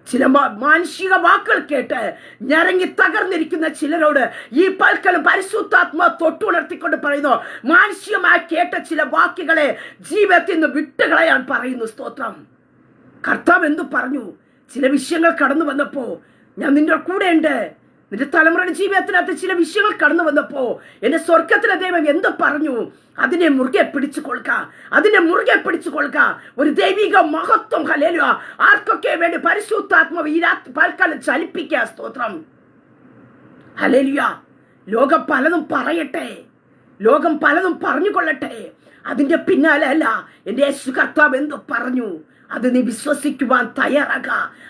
ചില മാനുഷിക വാക്കുകൾ കേട്ട് ഞരങ്ങി തകർന്നിരിക്കുന്ന ചിലരോട് ഈ പൽക്കലും പരിശുദ്ധാത്മാ തൊട്ടുണർത്തിക്കൊണ്ട് പറയുന്നു, മാനുഷികമായി കേട്ട ചില വാക്കുകളെ ജീവിതത്തിൽ നിന്ന് വിട്ടുകളയാൻ പറയുന്നു. സ്തോത്രം. കർത്താവ് എന്തു പറഞ്ഞു? ചില വിഷയങ്ങൾ കടന്നു വന്നപ്പോ ഞാൻ നിന്റെ കൂടെ ഉണ്ട്. നിന്റെ തലമുറയുടെ ജീവിതത്തിനകത്ത് ചില വിഷയങ്ങൾ കടന്നു വന്നപ്പോ എന്റെ സ്വർഗത്തിലെ ദൈവം എന്ത് പറഞ്ഞു? അതിനെ മുറുകെ പിടിച്ചു കൊള്ളുക, അതിനെ മുറുകെ പിടിച്ചു കൊള്ളുക. ഒരു ദൈവിക മഹത്വം ഹല്ലേലൂയ ആർക്കൊക്കെ വേണ്ടി പരിശുദ്ധാത്മാവ് ഈ പൽക്കാലം ചലിപ്പിക്കുക. സ്തോത്രം. ഹല്ലേലൂയ. ലോകം പലതും പറയട്ടെ, ലോകം പലതും പറഞ്ഞുകൊള്ളട്ടെ, അതിന്റെ പിന്നാലെ അല്ല എന്റെ യേശു കർത്താവ് എന്ത് പറഞ്ഞു അത് നീ വിശ്വസിക്കുവാൻ തയ്യാറാക.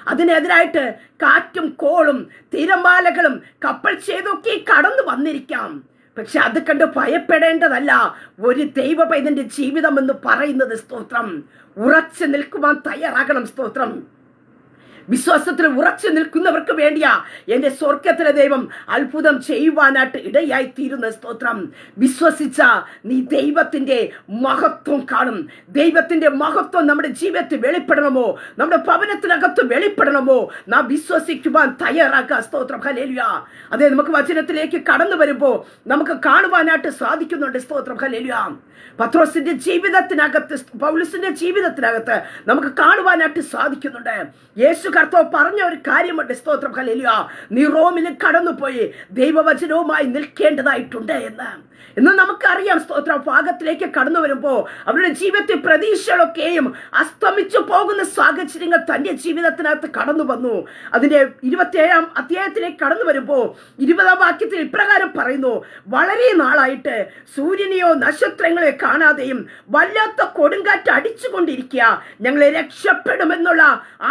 അതിനെതിരായിട്ട് കാറ്റും കോളും തിരമാലകളും കപ്പൽ ചെയ്തൊക്കെ കടന്നു വന്നിരിക്കാം. പക്ഷെ അത് കണ്ട് ഭയപ്പെടേണ്ടതല്ല ഒരു ദൈവ പൈതന്റെ ജീവിതം എന്ന് പറയുന്നത്. സ്തോത്രം. ഉറച്ചു നിൽക്കുവാൻ തയ്യാറാകണം. സ്തോത്രം. വിശ്വാസത്തിൽ ഉറച്ചു നിൽക്കുന്നവർക്ക് വേണ്ടിയാ എന്റെ സ്വർഗത്തിലെ ദൈവം അത്ഭുതം ചെയ്യുവാനായിട്ട് ഇടയായി തീരുന്ന. സ്തോത്രം. വിശ്വസിച്ച നീ ദൈവത്തിന്റെ മഹത്വം കാണും. ദൈവത്തിന്റെ മഹത്വം നമ്മുടെ ജീവിതത്തിൽ വെളിപ്പെടണമോ, നമ്മുടെ ഭവനത്തിനകത്ത് വെളിപ്പെടണമോ, നാം വിശ്വസിക്കുവാൻ തയ്യാറാക്കുക. സ്തോത്രം. ഹല്ലേലൂയ. അതെ, നമുക്ക് വചനത്തിലേക്ക് കടന്നു വരുമ്പോ നമുക്ക് കാണുവാനായിട്ട് സാധിക്കുന്നുണ്ട്. സ്തോത്രം. ഹല്ലേലൂയ. പത്രോസിന്റെ ജീവിതത്തിനകത്ത്, പൗലോസിന്റെ ജീവിതത്തിനകത്ത് നമുക്ക് കാണുവാനായിട്ട് സാധിക്കുന്നുണ്ട്. യേശു കർത്താവ് പറഞ്ഞ ഒരു കാര്യമുണ്ട്. സ്തോത്രം ഹല്ലേലൂയ. നീ റോമിൽ കടന്നുപോയി ദൈവവചനവുമായി നിൽക്കേണ്ടതായിട്ടുണ്ട് എന്ന്. ഇന്ന് നമുക്കറിയാം സ്തോത്രം, ഭാഗത്തിലേക്ക് കടന്നു വരുമ്പോൾ അവരുടെ ജീവിതത്തിൽ പ്രതീക്ഷകളൊക്കെയും അസ്തമിച്ചു പോകുന്ന സാഹചര്യങ്ങൾ തന്റെ ജീവിതത്തിനകത്ത് കടന്നു വന്നു. അതിന്റെ 27-ാം അധ്യായത്തിലേക്ക് കടന്നു വരുമ്പോൾ 20-ാം വാക്യത്തിൽ ഇപ്രകാരം പറയുന്നു: വളരെ നാളായിട്ട് സൂര്യനെയോ നക്ഷത്രങ്ങളെ കാണാതെയും വല്ലാത്ത കൊടുങ്കാറ്റ് അടിച്ചുകൊണ്ടിരിക്കുക, ഞങ്ങളെ രക്ഷപ്പെടുമെന്നുള്ള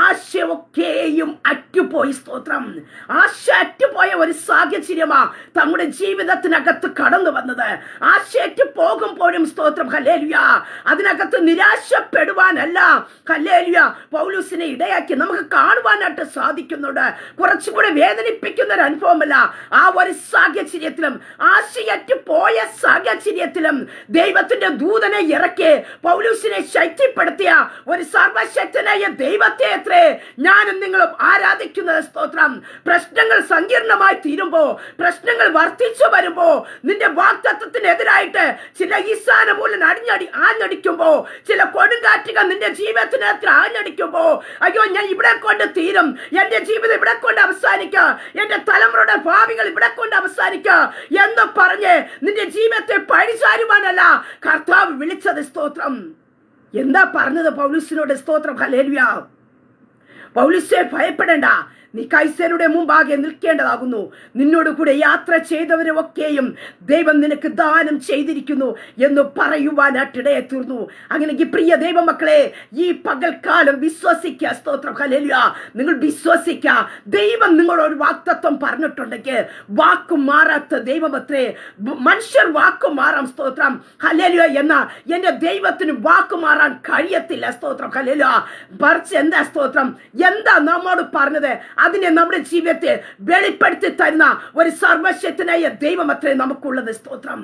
ആശയൊക്കെയും അറ്റുപോയി. സ്തോത്രം, ആശ അറ്റുപോയ ഒരു സാഹചര്യമാ തങ്ങളുടെ ജീവിതത്തിനകത്ത് കടന്നു വന്നത്. ആശയറ്റ് പോകുമ്പോഴും സ്തോത്രം ഹല്ലേലൂയ അതിനകത്ത് നിരാശപ്പെടുവാനല്ല ഹല്ലേലൂയ പൗലോസിനെ ഇടയാക്കി നമുക്ക് കാണുവാനായിട്ട് സാധിക്കുന്നുണ്ട്. കുറച്ചുകൂടെ വേദനിപ്പിക്കുന്ന ഒരു അനുഭവമല്ല. ആ ഒരു സാഹചര്യത്തിലും, ആശയറ്റ് പോയ സാഹചര്യത്തിലും ദൈവത്തിന്റെ ദൂതനെ ഇറക്കി പൗലോസിനെ ശക്തിപ്പെടുത്തിയ ഒരു സർവശക്തനായ ദൈവത്തെ അത്രേ ഞാനും നിങ്ങളും ആരാധിക്കുന്നത്. സ്തോത്രം, പ്രശ്നങ്ങൾ സങ്കീർണമായി തീരുമ്പോ, പ്രശ്നങ്ങൾ വർദ്ധിച്ചു വരുമ്പോ, നിന്റെ വാഗ്ദത്തത്തിനെതിരായിട്ട് ചില ഈസാന മൂലൻ ആഞ്ഞടിക്കുമ്പോ, ചില കൊടുങ്കാറ്റുകൾ നിന്റെ ജീവിതത്തിനകത്ത് ആഞ്ഞടിക്കുമ്പോ, അയ്യോ ഞാൻ ഇവിടെ കൊണ്ട് തീരും, എന്റെ ജീവിതം ഇവിടെ കൊണ്ട് അവസാനിക്കുക, എന്റെ തലമുറയുടെ ഭാവികൾ ഇവിടെ കൊണ്ട് അവസാനിക്കുക എന്ന് പറഞ്ഞ് നിന്റെ ജീവിതത്തെ പഴിചാരുവാനല്ല കർത്താവ് വിളിച്ചത്. സ്തോത്രം, എന്താ പറഞ്ഞത് പൗലോസിനോട്? സ്തോത്രം ഹല്ലേലൂയ. പൗലോസേ, ഭയപ്പെടേണ്ട, നീ കൈസരുടെ മുമ്പാകെ നിൽക്കേണ്ടതാകുന്നു. നിന്നോട് കൂടെ യാത്ര ചെയ്തവരെ ഒക്കെയും ദൈവം നിനക്ക് ദാനം ചെയ്തിരിക്കുന്നു എന്ന് പറയുവാനായിട്ടിടയെ തീർന്നു. അങ്ങനെ പ്രിയ ദൈവമക്കളെ, ഈ പകൽക്കാലം വിശ്വസിക്കുക. സ്തോത്രം ഹല്ലേലൂയ. നിങ്ങൾ വിശ്വസിക്കുക. ദൈവം നിങ്ങളൊരു വാഗ്ദത്തം പറഞ്ഞിട്ടുണ്ടെങ്കിൽ വാക്കു മാറാത്ത ദൈവമത്രേ. മനുഷ്യർ വാക്കു മാറാം. സ്തോത്രം ഹല്ലേലൂയ. എന്ന എന്റെ ദൈവത്തിന് വാക്കു മാറാൻ കഴിയത്തില്ല. സ്തോത്രം ഹല്ലേലൂയ. മറിച്ച് എന്താ സ്തോത്രം, എന്താ നമ്മോട് പറഞ്ഞത് അതിനെ നമ്മുടെ ജീവിതത്തെ വെളിപ്പെടുത്തി തരുന്ന ഒരു സർവശക്തനായ ദൈവം അത്രേ നമുക്കുള്ളത്. സ്തോത്രം,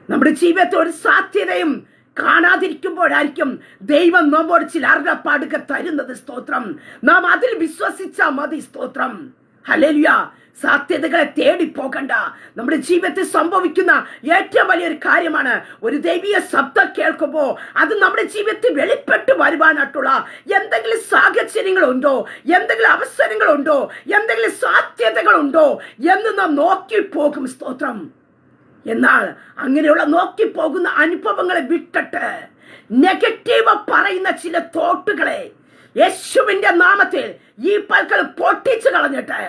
നമ്മുടെ ജീവിതത്തെ ഒരു സാധ്യതയും കാണാതിരിക്കുമ്പോഴായിരിക്കും ദൈവം നമ്മോട് ചില അരുളപ്പാടുകൾ തരുന്നത്. സ്തോത്രം, നാം അതിൽ വിശ്വസിച്ചാൽ മതി. സ്തോത്രം ഹല്ലേലൂയ. സാധ്യതകളെ തേടി പോകണ്ട. നമ്മുടെ ജീവിതത്തിൽ സംഭവിക്കുന്ന ഏറ്റവും വലിയൊരു കാര്യമാണ് ഒരു ദൈവീയ ശബ്ദം കേൾക്കുമ്പോൾ അത് നമ്മുടെ ജീവിതത്തിൽ വെളിപ്പെട്ട് വരുവാനായിട്ടുള്ള എന്തെങ്കിലും സാഹചര്യങ്ങളുണ്ടോ, എന്തെങ്കിലും അവസരങ്ങളുണ്ടോ, എന്തെങ്കിലും സാധ്യതകളുണ്ടോ എന്ന് നാം നോക്കിപ്പോകും. സ്തോത്രം, എന്നാൽ അങ്ങനെയുള്ള നോക്കിപ്പോകുന്ന അനുഭവങ്ങളെ വിട്ടിട്ട് നെഗറ്റീവ് പറയുന്ന ചില തോട്ടുകളെ യേശുവിന്റെ നാമത്തിൽ ഈ പൽക്കാലം പൊട്ടിച്ചു കളഞ്ഞിട്ട്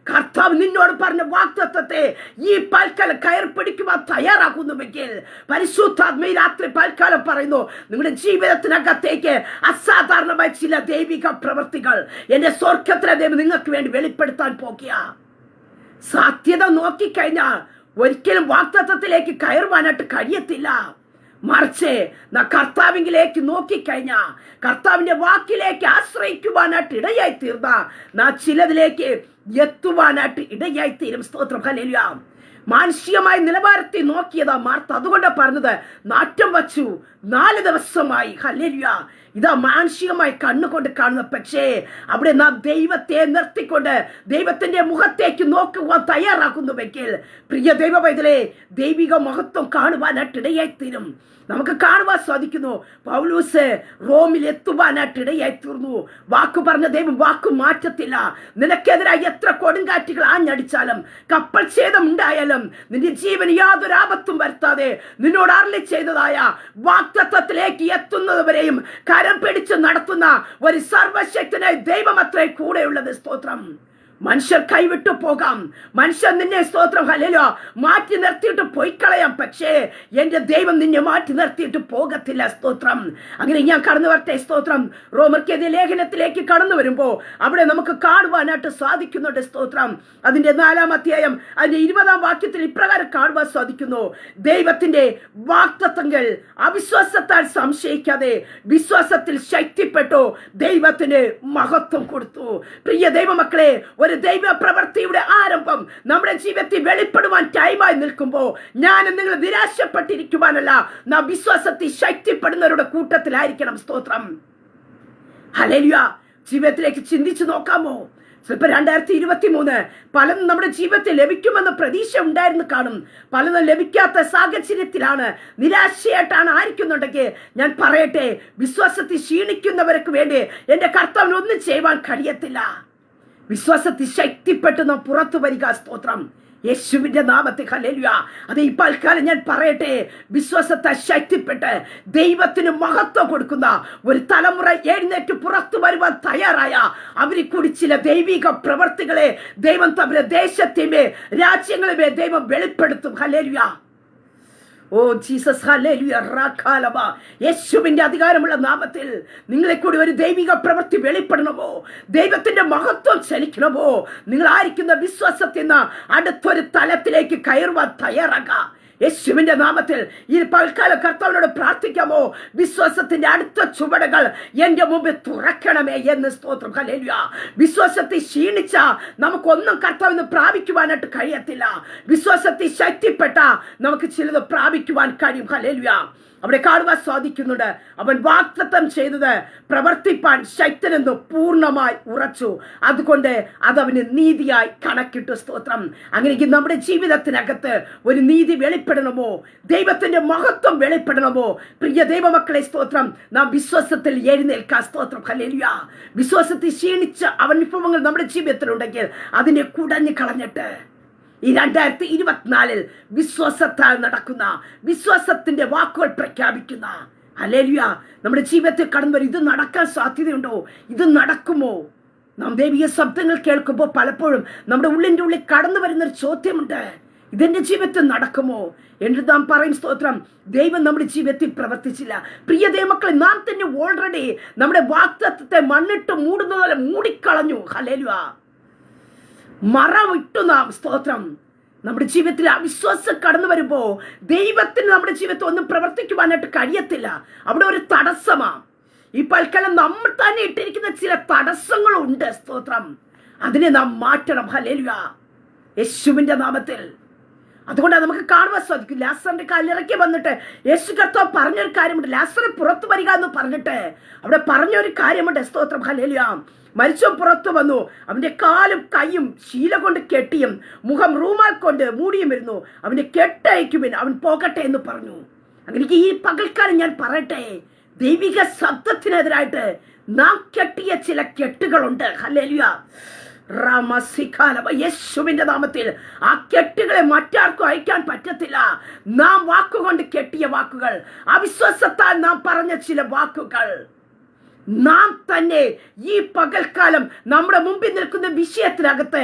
കർത്താവ് നിന്നോട് പറഞ്ഞ വാഗ്ദത്തത്തെ ഈ പൽക്കാലം കയർ പിടിക്കുവാൻ തയ്യാറാകുന്നുവെങ്കിൽ പരിശുദ്ധാത്മ രാത്രി പൽക്കാലം പറയുന്നു, നിങ്ങളുടെ ജീവിതത്തിനകത്തേക്ക് അസാധാരണമായ ചില ദൈവിക പ്രവൃത്തികൾ എന്റെ സ്വർഗത്തിലെ ദൈവം നിങ്ങൾക്ക് വേണ്ടി വെളിപ്പെടുത്താൻ പോകുക. സാധ്യത നോക്കിക്കഴിഞ്ഞാൽ ഒരിക്കലും വാഗ്ദത്തത്തിലേക്ക് കയറുവാനായിട്ട് കഴിയത്തില്ല. മറിച്ച് കർത്താവിലേക്ക് നോക്കിക്കഴിഞ്ഞാൽ, കർത്താവിന്റെ വാക്കിലേക്ക് ആശ്രയിക്കുവാനായിട്ട് ഇടയായി തീർന്ന ചിലതിലേക്ക് എത്തുവാനായിട്ട് ഇടയായി തീരും. സ്തോത്രം ഹല്ലേലൂയ. മാനുഷികമായ നിലവാരത്തെ നോക്കിയതാ മാർത്ത. അതുകൊണ്ട് പറഞ്ഞത് നാറ്റം വച്ചു 4 ദിവസമായി. ഹല്ലേലൂയ. ഇതാ മാനുഷികമായി കണ്ണുകൊണ്ട് കാണുന്ന, പക്ഷേ അവിടെ നാം ദൈവത്തെ നിർത്തിക്കൊണ്ട് ദൈവത്തിന്റെ മുഖത്തേക്ക് നോക്കുവാൻ തയ്യാറാക്കുന്നുവെങ്കിൽ പ്രിയ ദൈവ പൈതലേ, ദൈവിക മഹത്വം കാണുവാനായിട്ട് ഇടയായി തീരും. നമുക്ക് കാണുവാൻ സാധിക്കുന്നു പൗലോസ് റോമിൽ എത്തുവാനായിട്ട് ഇടയായി തീർന്നു. വാക്കു പറഞ്ഞ ദൈവം വാക്കു മാറ്റത്തില്ല. നിനക്കെതിരായി എത്ര കൊടുങ്കാറ്റുകൾ ആഞ്ഞടിച്ചാലും, കപ്പൽ ഛേദം ഉണ്ടായാലും, നിന്റെ ജീവന് യാതൊരു ആപത്തും വരുത്താതെ നിന്നോട് അരുളി ചെയ്തതായ വാഗ്ദത്തത്തിലേക്ക് എത്തുന്നതുവരെയും കരം പിടിച്ച് നടത്തുന്ന ഒരു സർവശക്തനായ ദൈവം അത്രേ കൂടെയുള്ളത്. സ്തോത്രം. മനുഷ്യർ കൈവിട്ടു പോകാം, മനുഷ്യർ നിന്നെ സ്തോത്രം ഹല്ലേലൂയ മാറ്റി നിർത്തിയിട്ട് പോയി കളയാം, പക്ഷേ എന്റെ ദൈവം നിന്നെ മാറ്റി നിർത്തിയിട്ട് പോകത്തില്ല. സ്തോത്രം. അങ്ങനെ ഞാൻ കടന്നു വരട്ടെ. സ്തോത്രം. റോമർക്കെതിരെ ലേഖനത്തിലേക്ക് കടന്നു വരുമ്പോ അവിടെ നമുക്ക് കാണുവാനായിട്ട് സാധിക്കുന്നുണ്ട്. സ്തോത്രം. അതിന്റെ 4-ാം അധ്യായം അതിന്റെ 20-ാം വാക്യത്തിൽ ഇപ്രകാരം കാണുവാൻ സാധിക്കുന്നു, ദൈവത്തിന്റെ വാഗ്ദത്തങ്ങൾ അവിശ്വാസത്താൽ സംശയിക്കാതെ വിശ്വാസത്തിൽ ശക്തിപ്പെട്ടു ദൈവത്തിന് മഹത്വം കൊടുത്തു. പ്രിയ ദൈവമക്കളെ, ഒരു ദൈവ പ്രവൃത്തിയുടെ ആരംഭം നമ്മുടെ ജീവിതത്തിൽ വെളിപ്പെടുവാൻ ടൈമായി നിൽക്കുമ്പോൾ ഞാൻ നിങ്ങൾ നിരാശപ്പെട്ടിരിക്കുവാനല്ല, നാം വിശ്വാസത്തിൽ ശക്തിപ്പെടുന്നവരുടെ കൂട്ടത്തിലായിരിക്കണം. സ്തോത്രം ഹല്ലേലൂയ. ജീവിതത്തിലേക്ക് ചിന്തിച്ചു നോക്കാമോ? ചിലപ്പോൾ 2023 പലതും നമ്മുടെ ജീവിതത്തിൽ ലഭിക്കുമെന്ന് പ്രതീക്ഷ ഉണ്ടായിരുന്നു കാണും. പലതും ലഭിക്കാത്ത സാഹചര്യത്തിലാണ്, നിരാശയായിട്ടാണ് ആയിരിക്കുന്നുണ്ടെങ്കിൽ ഞാൻ പറയട്ടെ, വിശ്വാസത്തിൽ ക്ഷീണിക്കുന്നവർക്ക് വേണ്ടി എൻ്റെ കർത്താവിന് ഒന്നും ചെയ്യുവാൻ കഴിയത്തില്ല. വിശ്വാസത്തിൽ ശക്തിപ്പെട്ട് നാം പുറത്തു വരിക. സ്തോത്രം, യേശുവിന്റെ നാമത്തിൽ ഹല്ലേലൂയ. അത് ഈ പൽക്കാലം ഞാൻ പറയട്ടെ, വിശ്വാസത്തെ ശക്തിപ്പെട്ട് ദൈവത്തിന് മഹത്വം കൊടുക്കുന്ന ഒരു തലമുറ എഴുന്നേറ്റ് പുറത്തു വരുവാൻ തയ്യാറായ അവരിൽ കൂടി ചില ദൈവിക പ്രവർത്തികളെ ദൈവം തമ്മിലെ ദേശത്തിന്മേ രാജ്യങ്ങളിമേ ദൈവം വെളിപ്പെടുത്തും. ഹല്ലേലൂയ. Oh Jesus, hallelujah. റാഖാലബ. യേശുവിന്റെ അധികാരമുള്ള നാമത്തിൽ നിങ്ങളെ കൂടി ഒരു ദൈവിക പ്രവൃത്തി വെളിപ്പെടണമോ, ദൈവത്തിന്റെ മഹത്വം ചലിക്കണമോ, നിങ്ങൾ ആയിരിക്കുന്ന വിശ്വാസത്തിൽ നിന്ന് അടുത്തൊരു തലത്തിലേക്ക് കയറുവാൻ തയ്യാറാക്കാം. യേശുവിന്റെ നാമത്തിൽ ഈ പൽക്കാല കർത്താവിനോട് പ്രാർത്ഥിക്കാമോ, വിശ്വാസത്തിന്റെ അടുത്ത ചുവടുകൾ എന്റെ മുമ്പിൽ തുറക്കണമേ എന്ന്. സ്തോത്രം, ഹല്ലേലൂയ. വിശ്വാസത്തിൽ ക്ഷീണിച്ച നമുക്കൊന്നും കർത്താവിന് പ്രാപിക്കുവാനായിട്ട് കഴിയത്തില്ല. വിശ്വാസത്തിൽ ശക്തിപ്പെട്ട നമുക്ക് ചിലത് പ്രാപിക്കുവാൻ കഴിയും. ഹല്ലേലൂയ. അവിടെ കാണുവാൻ സാധിക്കുന്നുണ്ട്, അവൻ വാഗ്ദത്തം ചെയ്തത് പ്രവർത്തിപ്പാൻ ശക്തനെന്ന് പൂർണ്ണമായി ഉറച്ചു, അതുകൊണ്ട് അതവന് നീതിയായി കണക്കിട്ടു. സ്തോത്രം. അങ്ങനെ നമ്മുടെ ജീവിതത്തിനകത്ത് ഒരു നീതി വെളിപ്പെടണമോ, ദൈവത്തിന്റെ മഹത്വം വെളിപ്പെടണമോ, പ്രിയ ദൈവമക്കളെ, സ്തോത്രം, നാം വിശ്വാസത്തിൽ എഴുന്നേൽക്കാം. സ്തോത്രം, ഹല്ലേലൂയ. വിശ്വാസത്തിൽ ക്ഷീണിച്ച അനുഭവങ്ങൾ നമ്മുടെ ജീവിതത്തിലുണ്ടെങ്കിൽ അതിനെ കുടഞ്ഞു കളഞ്ഞിട്ട് ഈ 2024 വിശ്വാസത്താൽ നടക്കുന്ന, വിശ്വാസത്തിന്റെ വാക്കുകൾ പ്രഖ്യാപിക്കുന്ന, ഹല്ലേലൂയ, നമ്മുടെ ജീവിതത്തിൽ കടന്നു വരും. ഇത് നടക്കാൻ സാധ്യതയുണ്ടോ? ഇത് നടക്കുമോ? നാം ദൈവിക ശബ്ദങ്ങൾ കേൾക്കുമ്പോൾ പലപ്പോഴും നമ്മുടെ ഉള്ളിൻ്റെ ഉള്ളിൽ കടന്നു വരുന്നൊരു ചോദ്യമുണ്ട്, ഇതെന്റെ ജീവിതത്തിൽ നടക്കുമോ എന്ന് നാം പറയും. സ്തോത്രം, ദൈവം നമ്മുടെ ജീവിതത്തിൽ പ്രവർത്തിച്ചില്ല. പ്രിയ ദൈവമക്കളെ, നാം തന്നെ ഓൾറെഡി നമ്മുടെ വാഗ്ദത്തത്തെ മണ്ണിട്ട് മൂടുന്നതുപോലെ മൂടിക്കളഞ്ഞു. ഹല്ലേലൂയ. മറവിട്ടു നാം. സ്തോത്രം, നമ്മുടെ ജീവിതത്തിൽ അവിശ്വാസം കടന്നു വരുമ്പോ ദൈവത്തിന് നമ്മുടെ ജീവിതത്തിൽ ഒന്നും പ്രവർത്തിക്കുവാനായിട്ട് കഴിയത്തില്ല. അവിടെ ഒരു തടസ്സമാണ്. ഈ പൽക്കാലം നമ്മൾ തന്നെ ഇട്ടിരിക്കുന്ന ചില തടസ്സങ്ങളുണ്ട്. സ്തോത്രം, അതിനെ നാം മാറ്റണം. ഹല്ലേലൂയ, യേശുവിന്റെ നാമത്തിൽ. അതുകൊണ്ടാണ് നമുക്ക് കാണുവാൻ സാധിക്കും, ലാസറിന്റെ കല്ലിറക്കി വന്നിട്ട് യേശു കർത്താവ് പറഞ്ഞൊരു കാര്യമുണ്ട്. ലാസർ പുറത്തു വരിക എന്ന് പറഞ്ഞിട്ട് അവിടെ പറഞ്ഞൊരു കാര്യമുണ്ട്. സ്തോത്രം, ഹല്ലേലൂയ. മരിച്ചവൻ പുറത്തു വന്നു, അവന്റെ കാലും കൈയും ശീല കൊണ്ട് കെട്ടിയും മുഖം റൂമാൽ കൊണ്ട് മൂടിയും വരുന്നു, അവന്റെ കെട്ടയക്കുമെന്ന് അവൻ പോകട്ടെ എന്ന് പറഞ്ഞു. അങ്ങനെ ഈ പകൽക്കാലം ഞാൻ പറയട്ടെ, ദൈവിക ശബ്ദത്തിനെതിരായിട്ട് നാം കെട്ടിയ ചില കെട്ടുകളുണ്ട്. ഹല്ലേലൂയ. യേശുവിന്റെ നാമത്തിൽ ആ കെട്ടുകളെ മറ്റാർക്കും അയക്കാൻ പറ്റത്തില്ല. നാം വാക്കുകൊണ്ട് കെട്ടിയ വാക്കുകൾ, അവിശ്വാസത്താൽ നാം പറഞ്ഞ ചില വാക്കുകൾ, നാം തന്നെ ഈ പകൽക്കാലം നമ്മുടെ മുമ്പിൽ നിൽക്കുന്ന വിഷയത്തിനകത്ത്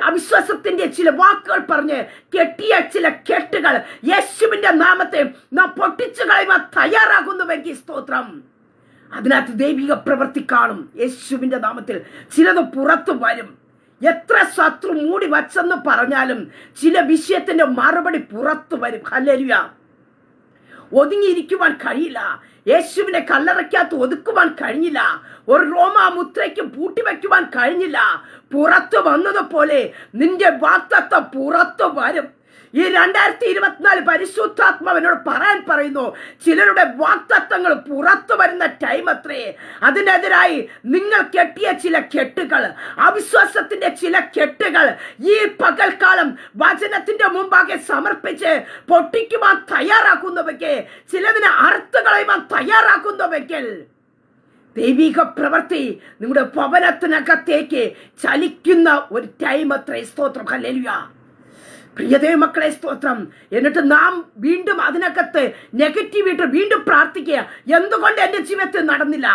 അവിശ്വാസത്തിന്റെ ചില വാക്കുകൾ പറഞ്ഞ് കെട്ടിയ ചില കെട്ടുകൾ യേശുവിന്റെ നാമത്തെ നാം പൊട്ടിച്ചു കളയുവാൻ തയ്യാറാകുന്നുവെങ്കിൽ, സ്തോത്രം, അതിനകത്ത് ദൈവിക പ്രവൃത്തി കാണും. യേശുവിന്റെ നാമത്തിൽ ചിലത് പുറത്തു വരും. എത്ര ശത്രു മൂടി വച്ചെന്ന് പറഞ്ഞാലും ചില വിഷയത്തിന്റെ മറുപടി പുറത്തു വരും. ഹല്ലേലൂയ. ഒതുങ്ങിയിരിക്കുവാൻ കഴിയില്ല. യേശുവിനെ കല്ലറയ്ക്കകത്ത് ഒതുക്കുവാൻ കഴിഞ്ഞില്ല. ഒരു റോമാമുദ്രയ്ക്ക് പൂട്ടിവെക്കുവാൻ കഴിഞ്ഞില്ല. പുറത്തു വന്നതുപോലെ നിന്റെ വാഗ്ദത്തം പുറത്തു വരും. ഈ 2024 പരിശുദ്ധാത്മാവിനോട് പറയാൻ പറയുന്നു, ചിലരുടെ വാഗ്ദത്തങ്ങൾ പുറത്തു വരുന്ന ടൈം അത്രേ. അതിനെതിരായി നിങ്ങൾ കെട്ടിയ ചില കെട്ടുകൾ, അവിശ്വാസത്തിന്റെ ചില കെട്ടുകൾ ഈ പകൽക്കാലം വചനത്തിന്റെ മുമ്പാകെ സമർപ്പിച്ച് പൊട്ടിക്കുവാൻ തയ്യാറാക്കുന്നുവെങ്കിൽ, ചിലതിനെ അറുത്ത് കളയുവാൻ തയ്യാറാക്കുന്നുവെങ്കിൽ, ദൈവിക പ്രവൃത്തി നിങ്ങളുടെ ഭവനത്തിനകത്തേക്ക് ചലിക്കുന്ന ഒരു ടൈം അത്രേ. സ്തോത്രം, ഹല്ലേലൂയ. പ്രിയതേ മക്കളെ, സ്തോത്രം. എന്നിട്ട് നാം വീണ്ടും അതിനകത്ത് നെഗറ്റീവായിട്ട് വീണ്ടും പ്രാർത്ഥിക്കുക, എന്തുകൊണ്ട് എൻ്റെ ജീവിതത്തിൽ നടന്നില്ല,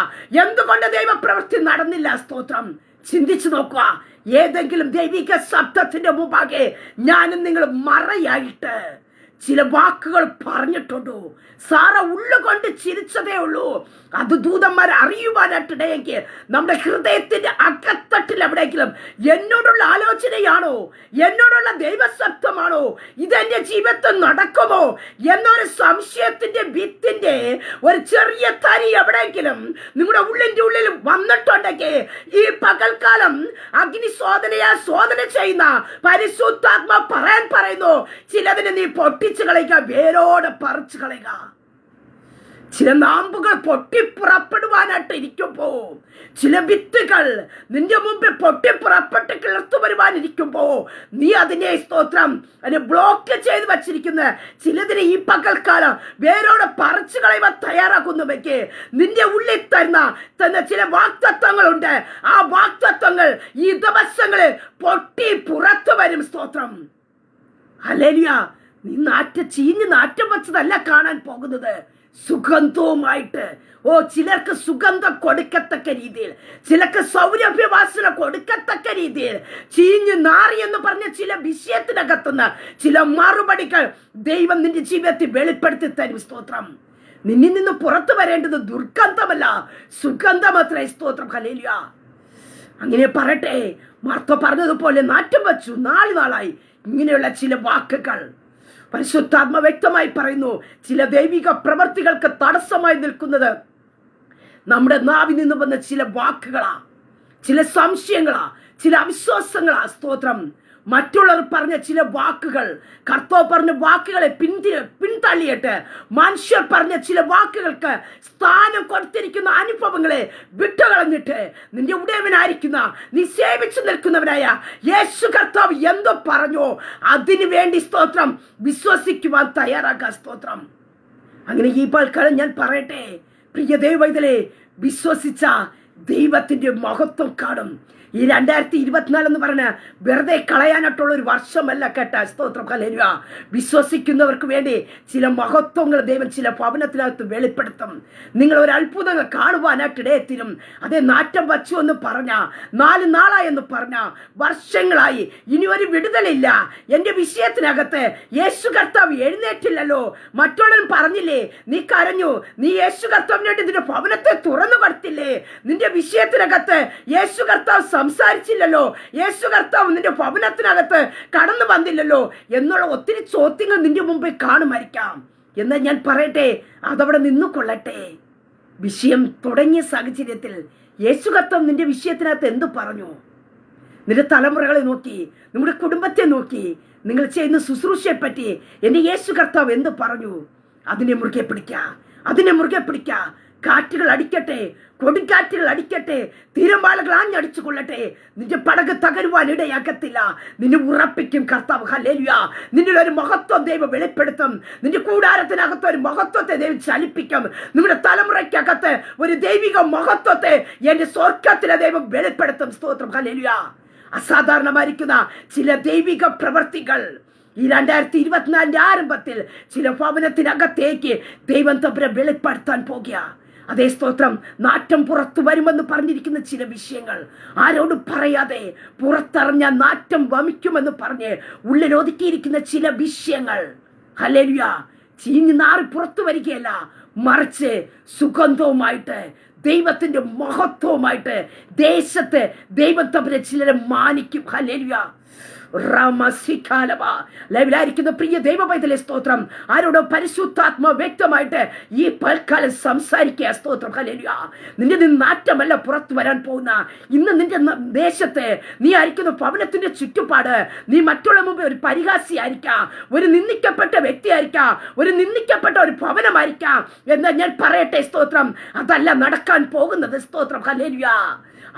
എന്തുകൊണ്ട് ദൈവപ്രവൃത്തി നടന്നില്ല. സ്തോത്രം, ചിന്തിച്ചു നോക്കുക. ഏതെങ്കിലും ദൈവിക ശബ്ദത്തിന്റെ മുമ്പാകെ ഞാനും നിങ്ങൾ മറയായിട്ട് ചില വാക്കുകൾ പറഞ്ഞിട്ടുണ്ടോ? സാറ ഉള്ളുകൊണ്ട് ചിരിച്ചതേ ഉള്ളൂ. അത് ദൂതന്മാർ അറിയുവാനായിട്ടിടയെങ്കിൽ നമ്മുടെ ഹൃദയത്തിന്റെ അകത്തട്ടിൽ എവിടെയെങ്കിലും എന്നോടുള്ള ആലോചനയാണോ, എന്നോടുള്ള ദൈവശബ്ദമാണോ, ഇതെന്റെ ജീവിതത്തിൽ നടക്കുമോ എന്നൊരു സംശയത്തിന്റെ വിത്തിന്റെ ഒരു ചെറിയ തരി എവിടെയെങ്കിലും നിങ്ങളുടെ ഉള്ളിന്റെ ഉള്ളിൽ വന്നിട്ടുണ്ടെങ്കിൽ, ഈ പകൽക്കാലം ശോധന ചെയ്യുന്ന പരിശുദ്ധാത്മ പറയാൻ പറയുന്നു, ചിലതിനെ നീ പൊട്ടിച്ചു കളയുക, വേരോടെ പറിച്ചു കളയുക. ചില നാമ്പുകൾ പൊട്ടിപ്പുറപ്പെടുവാനായിട്ട് ഇരിക്കുമ്പോ, ചില വിത്തുകൾ നിന്റെ മുമ്പിൽ പൊട്ടിപ്പുറപ്പെട്ട് കിളർത്തു വരുവാനിരിക്കുമ്പോ, നീ അതിനെ സ്തോത്രം അതിനെ ബ്ലോക്ക് ചെയ്ത് വച്ചിരിക്കുന്ന ചിലതിനെ ഈ പകൽക്കാലം വേരോടെ പറിച്ചു കളയുവാൻ തയ്യാറാക്കുന്നുവെങ്കിൽ, നിന്റെ ഉള്ളിൽ തന്ന ചില വാക്തത്വങ്ങളുണ്ട്. ആ വാക്തത്വങ്ങൾ ഈ ദിവസങ്ങളിൽ പൊട്ടി പുറത്തു വരും. സ്തോത്രം. ഹല്ലേലൂയ. നീ ചീഞ്ഞ് നാറ്റം വെച്ചതല്ല കാണാൻ പോകുന്നത്, സുഗന്ധവുമായിട്ട്. ചിലർക്ക് സുഗന്ധം കൊടുക്കത്തക്ക രീതിയിൽ, ചിലർക്ക് സൗരഭ്യവാസന കൊടുക്കത്തക്ക രീതിയിൽ ചീഞ്ഞ് നാറി എന്ന് പറഞ്ഞ ചില വിഷയത്തിനകത്തുന്ന ചില മറുപടികൾ ദൈവം നിന്റെ ജീവിതത്തിൽ വെളിപ്പെടുത്തി തരും. സ്തോത്രം. നിന്നിൽ നിന്ന് പുറത്തു വരേണ്ടത് ദുർഗന്ധമല്ല, സുഗന്ധമത്രേ. സ്തോത്രം. ഹല്ലേലൂയ. അങ്ങനെ പറയട്ടെ. മാർത്ത പറഞ്ഞതുപോലെ നാറ്റം വെച്ചു, നാളായി. ഇങ്ങനെയുള്ള ചില വാക്കുകൾ പരിശുദ്ധാത്മ വ്യക്തമായി പറയുന്നു. ചില ദൈവിക പ്രവൃത്തികൾക്ക് തടസ്സമായി നിൽക്കുന്നത് നമ്മുടെ നാവിൽ നിന്ന് വന്ന ചില വാക്കുകളാ, ചില സംശയങ്ങളാ, ചില അവിശ്വാസങ്ങളാ. സ്തോത്രം. മറ്റുള്ളവർ പറഞ്ഞ ചില വാക്കുകൾ, കർത്താവ് പറഞ്ഞ വാക്കുകളെ പിന്തള്ളിയിട്ട് മനുഷ്യർ പറഞ്ഞ ചില വാക്കുകൾക്ക് സ്ഥാനം കൊടുത്തിരിക്കുന്ന അനുഭവങ്ങളെ വിട്ടുകളഞ്ഞിട്ട് നിന്റെ ഉടയവനായിരിക്കുന്ന, നീ സേവിച്ചു നിൽക്കുന്നവനായ യേശു കർത്താവ് എന്തോ പറഞ്ഞോ അതിനു വേണ്ടി സ്തോത്രം വിശ്വസിക്കുവാൻ തയ്യാറാക്കുക. സ്തോത്രം. അങ്ങനെ ഈ പൽക്കാലം ഞാൻ പറയട്ടെ, പ്രിയ ദൈവമക്കളെ, വിശ്വസിച്ച ദൈവത്തിന്റെ മഹത്വം കാണും. ഈ 2024 എന്ന് പറഞ്ഞ വെറുതെ കളയാനായിട്ടുള്ള ഒരു വർഷമല്ല കേട്ട. സ്തോത്രം. ഹല്ലേലൂയ. വിശ്വസിക്കുന്നവർക്ക് വേണ്ടി ചില മഹത്വങ്ങൾ ദൈവം ചില ഭവനത്തിനകത്ത് വെളിപ്പെടുത്തും. നിങ്ങൾ ഒരു അത്ഭുതങ്ങൾ കാണുവാനായിട്ട് ഇടയെത്തിരും. അതേ നാറ്റം വച്ചു എന്ന് പറഞ്ഞ, 4 നാളായി എന്ന് പറഞ്ഞ, വർഷങ്ങളായി, ഇനി ഒരു വിടുതലില്ല. എന്റെ വിഷയത്തിനകത്ത് യേശു കർത്താവ് എഴുന്നേറ്റില്ലല്ലോ. മറ്റുള്ളവരും പറഞ്ഞില്ലേ, നീ കരഞ്ഞു, നീ യേശു കർത്താവിന് വേണ്ടി നിന്റെ ഭവനത്തെ തുറന്നു കൊടുത്തില്ലേ, നിന്റെ വിഷയത്തിനകത്ത് യേശു കർത്താവ് സംസാരിച്ചില്ലല്ലോ, യേശു കർത്താവ് നിന്റെ ഭവനത്തിനകത്ത് കടന്നു വന്നില്ലല്ലോ എന്നുള്ള ഒത്തിരി ചോദ്യങ്ങൾ നിന്റെ മുമ്പിൽ കാണുമായിരിക്കാം. എന്നാൽ ഞാൻ പറയട്ടെ, അതവിടെ നിന്നു കൊള്ളട്ടെ. വിഷയം തുടങ്ങിയ സാഹചര്യത്തിൽ യേശു കർത്താവ് നിന്റെ വിഷയത്തിനകത്ത് എന്തു പറഞ്ഞു? നിന്റെ തലമുറകളെ നോക്കി, നമ്മുടെ കുടുംബത്തെ നോക്കി, നിങ്ങൾ ചെയ്യുന്ന ശുശ്രൂഷയെ പറ്റി എന്റെ യേശു കർത്താവ് എന്ത് പറഞ്ഞു? അതിനെ മുറുകെ പിടിക്കുക, അതിനെ മുറുകെ പിടിക്കുക. കാറ്റുകൾ അടിക്കട്ടെ, കൊടുങ്കാറ്റുകൾ അടിക്കട്ടെ, തിരമാലകൾ ആഞ്ഞടിച്ചു കൊള്ളട്ടെ, നിന്റെ പടക് തകരുവാൻ ഇടയാക്കത്തില്ല. നിന്നെ ഉറപ്പിക്കും കർത്താവ്. ഹല്ലേലൂയ. നിന്നിൽ ഒരു മഹത്വം ദൈവം വെളിപ്പെടുത്തും. നിന്റെ കൂടാരത്തിനകത്ത് ഒരു മഹത്വത്തെ ദൈവം ചലിപ്പിക്കും. നിങ്ങളുടെ തലമുറയ്ക്കകത്ത് ഒരു ദൈവിക മഹത്വത്തെ എന്റെ സ്വർഗത്തിലെ ദൈവം വെളിപ്പെടുത്തും. സ്തോത്രം. ഹല്ലേലൂയ. അസാധാരണമായിരിക്കുന്ന ചില ദൈവിക പ്രവർത്തികൾ ഈ 2024 ആരംഭത്തിൽ ചില ഭവനത്തിനകത്തേക്ക് ദൈവം തമ്പുരാൻ വെളിപ്പെടുത്താൻ പോകുക. അതേ സ്തോത്രം. നാറ്റം പുറത്തു വരുമെന്ന് പറഞ്ഞിരിക്കുന്ന ചില വിഷയങ്ങൾ ആരോടും പറയാതെ പുറത്തറിഞ്ഞ നാറ്റം വമിക്കുമെന്ന് പറഞ്ഞ് ഉള്ളിൽ ഒതുക്കിയിരിക്കുന്ന ചില വിഷയങ്ങൾ, ഹല്ലേലൂയ, ചീഞ്ഞു നാറി പുറത്തു വരികയല്ല, മറിച്ച് സുഗന്ധവുമായിട്ട് ദൈവത്തിന്റെ മഹത്വവുമായിട്ട് ദേശത്ത് ദൈവം തമ്പുരാൻ ചിലരെ മാനിക്കും. ഹല്ലേലൂയ. ലൈവിലായിരിക്കുന്ന പ്രിയ ദൈവമൈതലേ, സ്തോത്രം. ആരോടോ പരിശുദ്ധാത്മ വ്യക്തമായിട്ട് ഈ പൽക്കാലം സംസാരിക്കുക. സ്തോത്രം. ഹല്ലേലൂയ. നിന്റെ നിന്ന് നാറ്റമല്ല പുറത്തു വരാൻ പോകുന്ന. ഇന്ന് നിന്റെ ദേശത്ത് നീ ആയിരിക്കുന്ന ഭവനത്തിന്റെ ചുറ്റുപാട് നീ മറ്റുള്ള മുമ്പ് ഒരു പരിഹാസിയായിരിക്കാം, ഒരു നിന്ദിക്കപ്പെട്ട വ്യക്തിയായിരിക്കാം, ഒരു നിന്ദിക്കപ്പെട്ട ഒരു ഭവനമായിരിക്കാം. എന്നാൽ ഞാൻ പറയട്ടെ, സ്തോത്രം, അതല്ല നടക്കാൻ പോകുന്നത്. സ്തോത്രം. ഹല്ലേലൂയ.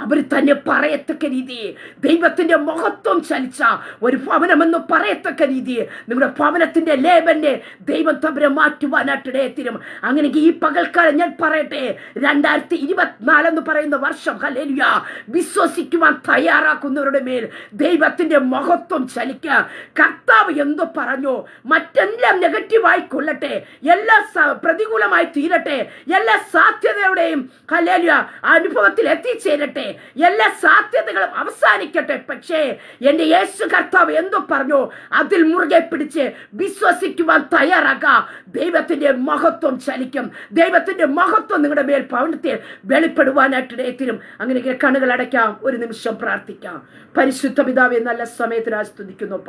അവർ തന്നെ പറയത്തക്ക രീതി ദൈവത്തിന്റെ മഹത്വം ചലിച്ച ഒരു ഭവനമെന്ന് പറയത്തക്ക രീതി നിങ്ങളുടെ ഭവനത്തിന്റെ ലേബലിനെ ദൈവം തമ്പുരാൻ മാറ്റുവാനായിട്ട് ഇടയെത്തിരും. അങ്ങനെ ഈ പകൽക്കാലം ഞാൻ പറയട്ടെ, 2024 എന്ന് പറയുന്ന വർഷം, ഹല്ലേലൂയ, വിശ്വസിക്കുവാൻ തയ്യാറാക്കുന്നവരുടെ മേൽ ദൈവത്തിന്റെ മഹത്വം ചലിക്കുക. കർത്താവ് എന്തോ പറഞ്ഞു, മറ്റെല്ലാം നെഗറ്റീവായി കൊള്ളട്ടെ, എല്ലാം പ്രതികൂലമായി തീരട്ടെ, എല്ലാ സാധ്യതയുടെയും ഹല്ലേലൂയ അനുഭവത്തിൽ എത്തിച്ചേരട്ടെ, എല്ലാ സാധ്യതകളും അവസാനിക്കട്ടെ. പക്ഷേ എന്റെ യേശു കർത്താവ് എന്തോ പറഞ്ഞു, അതിൽ മുറുകെ പിടിച്ച് വിശ്വസിക്കുവാൻ തയ്യാറാക്കുക. ദൈവത്തിന്റെ മഹത്വം ചലിക്കും. ദൈവത്തിന്റെ മഹത്വം നിങ്ങളുടെ മേൽ ഭവനത്തിൽ വെളിപ്പെടുവാനായിട്ട് ഇടയെത്തിരും. അങ്ങനെ കണ്ണുകൾ അടയ്ക്കാം, ഒരു നിമിഷം പ്രാർത്ഥിക്കാം. പരിശുദ്ധ പിതാവേ, നല്ല സമയത്തിന് സ്തുതിക്കുന്നു.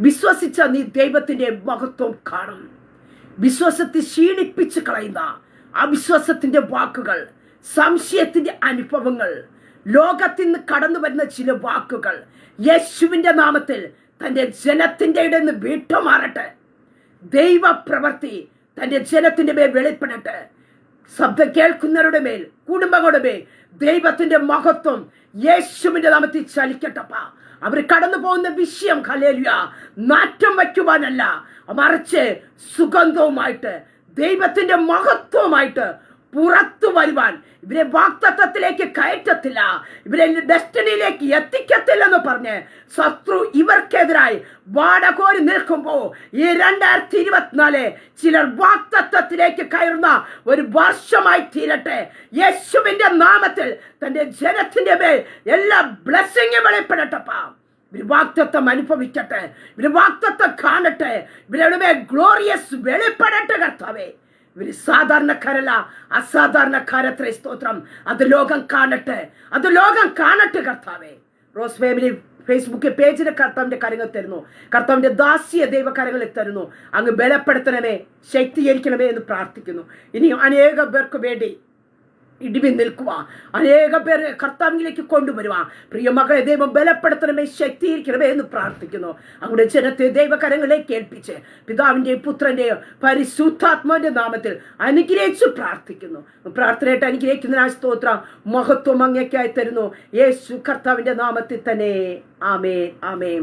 വിശ്വസിച്ച നീ ദൈവത്തിന്റെ മഹത്വം കാണും. വിശ്വാസത്തെ ക്ഷീണിപ്പിച്ച് കളയുന്ന അവിശ്വാസത്തിന്റെ വാക്കുകൾ, സംശയത്തിന്റെ അനുഭവങ്ങൾ, ലോകത്തിൽ നിന്ന് കടന്നു വരുന്ന ചില വാക്കുകൾ യേശുവിന്റെ നാമത്തിൽ തന്റെ ജനത്തിന്റെ ഇടയിൽ നിന്ന് വിട്ടുമാറട്ടെ. ദൈവ പ്രവൃത്തി തന്റെ ജനത്തിന്റെ മേൽ വെളിപ്പെടട്ടെ. ശബ്ദം കേൾക്കുന്നവരുടെ മേൽ, കുടുംബങ്ങളുടെ മേൽ ദൈവത്തിന്റെ മഹത്വം യേശുവിന്റെ നാമത്തിൽ ചലിക്കട്ടപ്പ. അവർ കടന്നു പോകുന്ന വിഷയം ഹല്ലേലൂയ നാറ്റം വയ്ക്കുവാനല്ല, മറിച്ച് സുഗന്ധവുമായിട്ട് ദൈവത്തിന്റെ മഹത്വമായിട്ട് പുറത്തു വരുവാൻ. ഇവരെ വാഗ്ദത്തത്തിലേക്ക് കയറ്റത്തില്ല, ഇവരെ ഡെസ്റ്റിനിയിലേക്ക് എത്തിക്കത്തില്ലെന്ന് പറഞ്ഞ് ശത്രു ഇവർക്കെതിരായി വാടകോരി നിൽക്കുമ്പോ ഈ 2024 ചിലർ വാഗ്ദത്തത്തിലേക്ക് കയറുന്ന ഒരു വർഷമായി തീരട്ടെ. യേശുവിന്റെ നാമത്തിൽ തന്റെ ജനത്തിന്റെ മേൽ എല്ലാ ബ്ലെസ്സിങ്ങും വെളിപ്പെടട്ടപ്പാ. ഇവര് വാഗ്ദത്തം അനുഭവിക്കട്ടെ, ഇവര് വാഗ്ദത്തം കാണട്ടെ, ഇവരുടെ മേൽ ഗ്ലോറിയസ് വെളിപ്പെടട്ടെ കർത്താവേ. ഇവര് സാധാരണക്കാരല്ല, അസാധാരണക്കാരത്രേ. സ്തോത്രം. അത് ലോകം കാണട്ടെ, അത് ലോകം കാണട്ടെ കർത്താവേ. റോസ് ഫാമിലി ഫേസ്ബുക്ക് പേജിന് കർത്താവിന്റെ കരങ്ങൾ തരുന്നു, കർത്താവിന്റെ ദാസ്യ ദൈവകരങ്ങളിൽ തരുന്നു. അങ്ങ് ബലപ്പെടുത്തണമേ, ശക്തീകരിക്കണമേ എന്ന് പ്രാർത്ഥിക്കുന്നു. ഇനി അനേക പേർക്ക് വേണ്ടി ഇടിവിൽ നിൽക്കുക, അനേക പേര് കർത്താവിലേക്ക് കൊണ്ടുവരുവാൻ പ്രിയ മകളെ ദൈവം ബലപ്പെടുത്തണമേ, ശക്തീകരിക്കണമേ എന്ന് പ്രാർത്ഥിക്കുന്നു. അവിടെ ജനത്തെ ദൈവകരങ്ങളിലേക്ക് ഏൽപ്പിച്ച് പിതാവിന്റെയും പുത്രന്റെയും പരിശുദ്ധാത്മാവിന്റെ നാമത്തിൽ അനുഗ്രഹിച്ചു പ്രാർത്ഥിക്കുന്നു. പ്രാർത്ഥനയായിട്ട് അനുഗ്രഹിക്കുന്നതിനായി സ്തോത്രം. മഹത്വം അങ്ങേക്കായി തരുന്നു യേശു കർത്താവിന്റെ നാമത്തിൽ തന്നെ. ആമേൻ, ആമേൻ.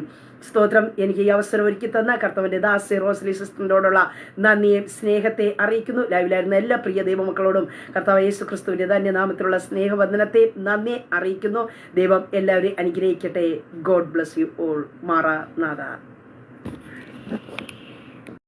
സ്തോത്രം. എനിക്ക് ഈ അവസരം ഒരുക്കി തന്ന കർത്താവിന്റെ ദാസി റോസ്ലി സിസ്റ്ററിനോടുള്ള നന്ദിയെ സ്നേഹത്തെ അറിയിക്കുന്നു. ലൈവിലായിരുന്ന എല്ലാ പ്രിയ ദൈവമക്കളോടും കർത്താവ് യേശു ക്രിസ്തുവിന്റെ ധന്യനാമത്തിലുള്ള സ്നേഹവന്ദനത്തെ നന്ദി അറിയിക്കുന്നു. ദൈവം എല്ലാവരെയും അനുഗ്രഹിക്കട്ടെ. God bless you all. Maranatha.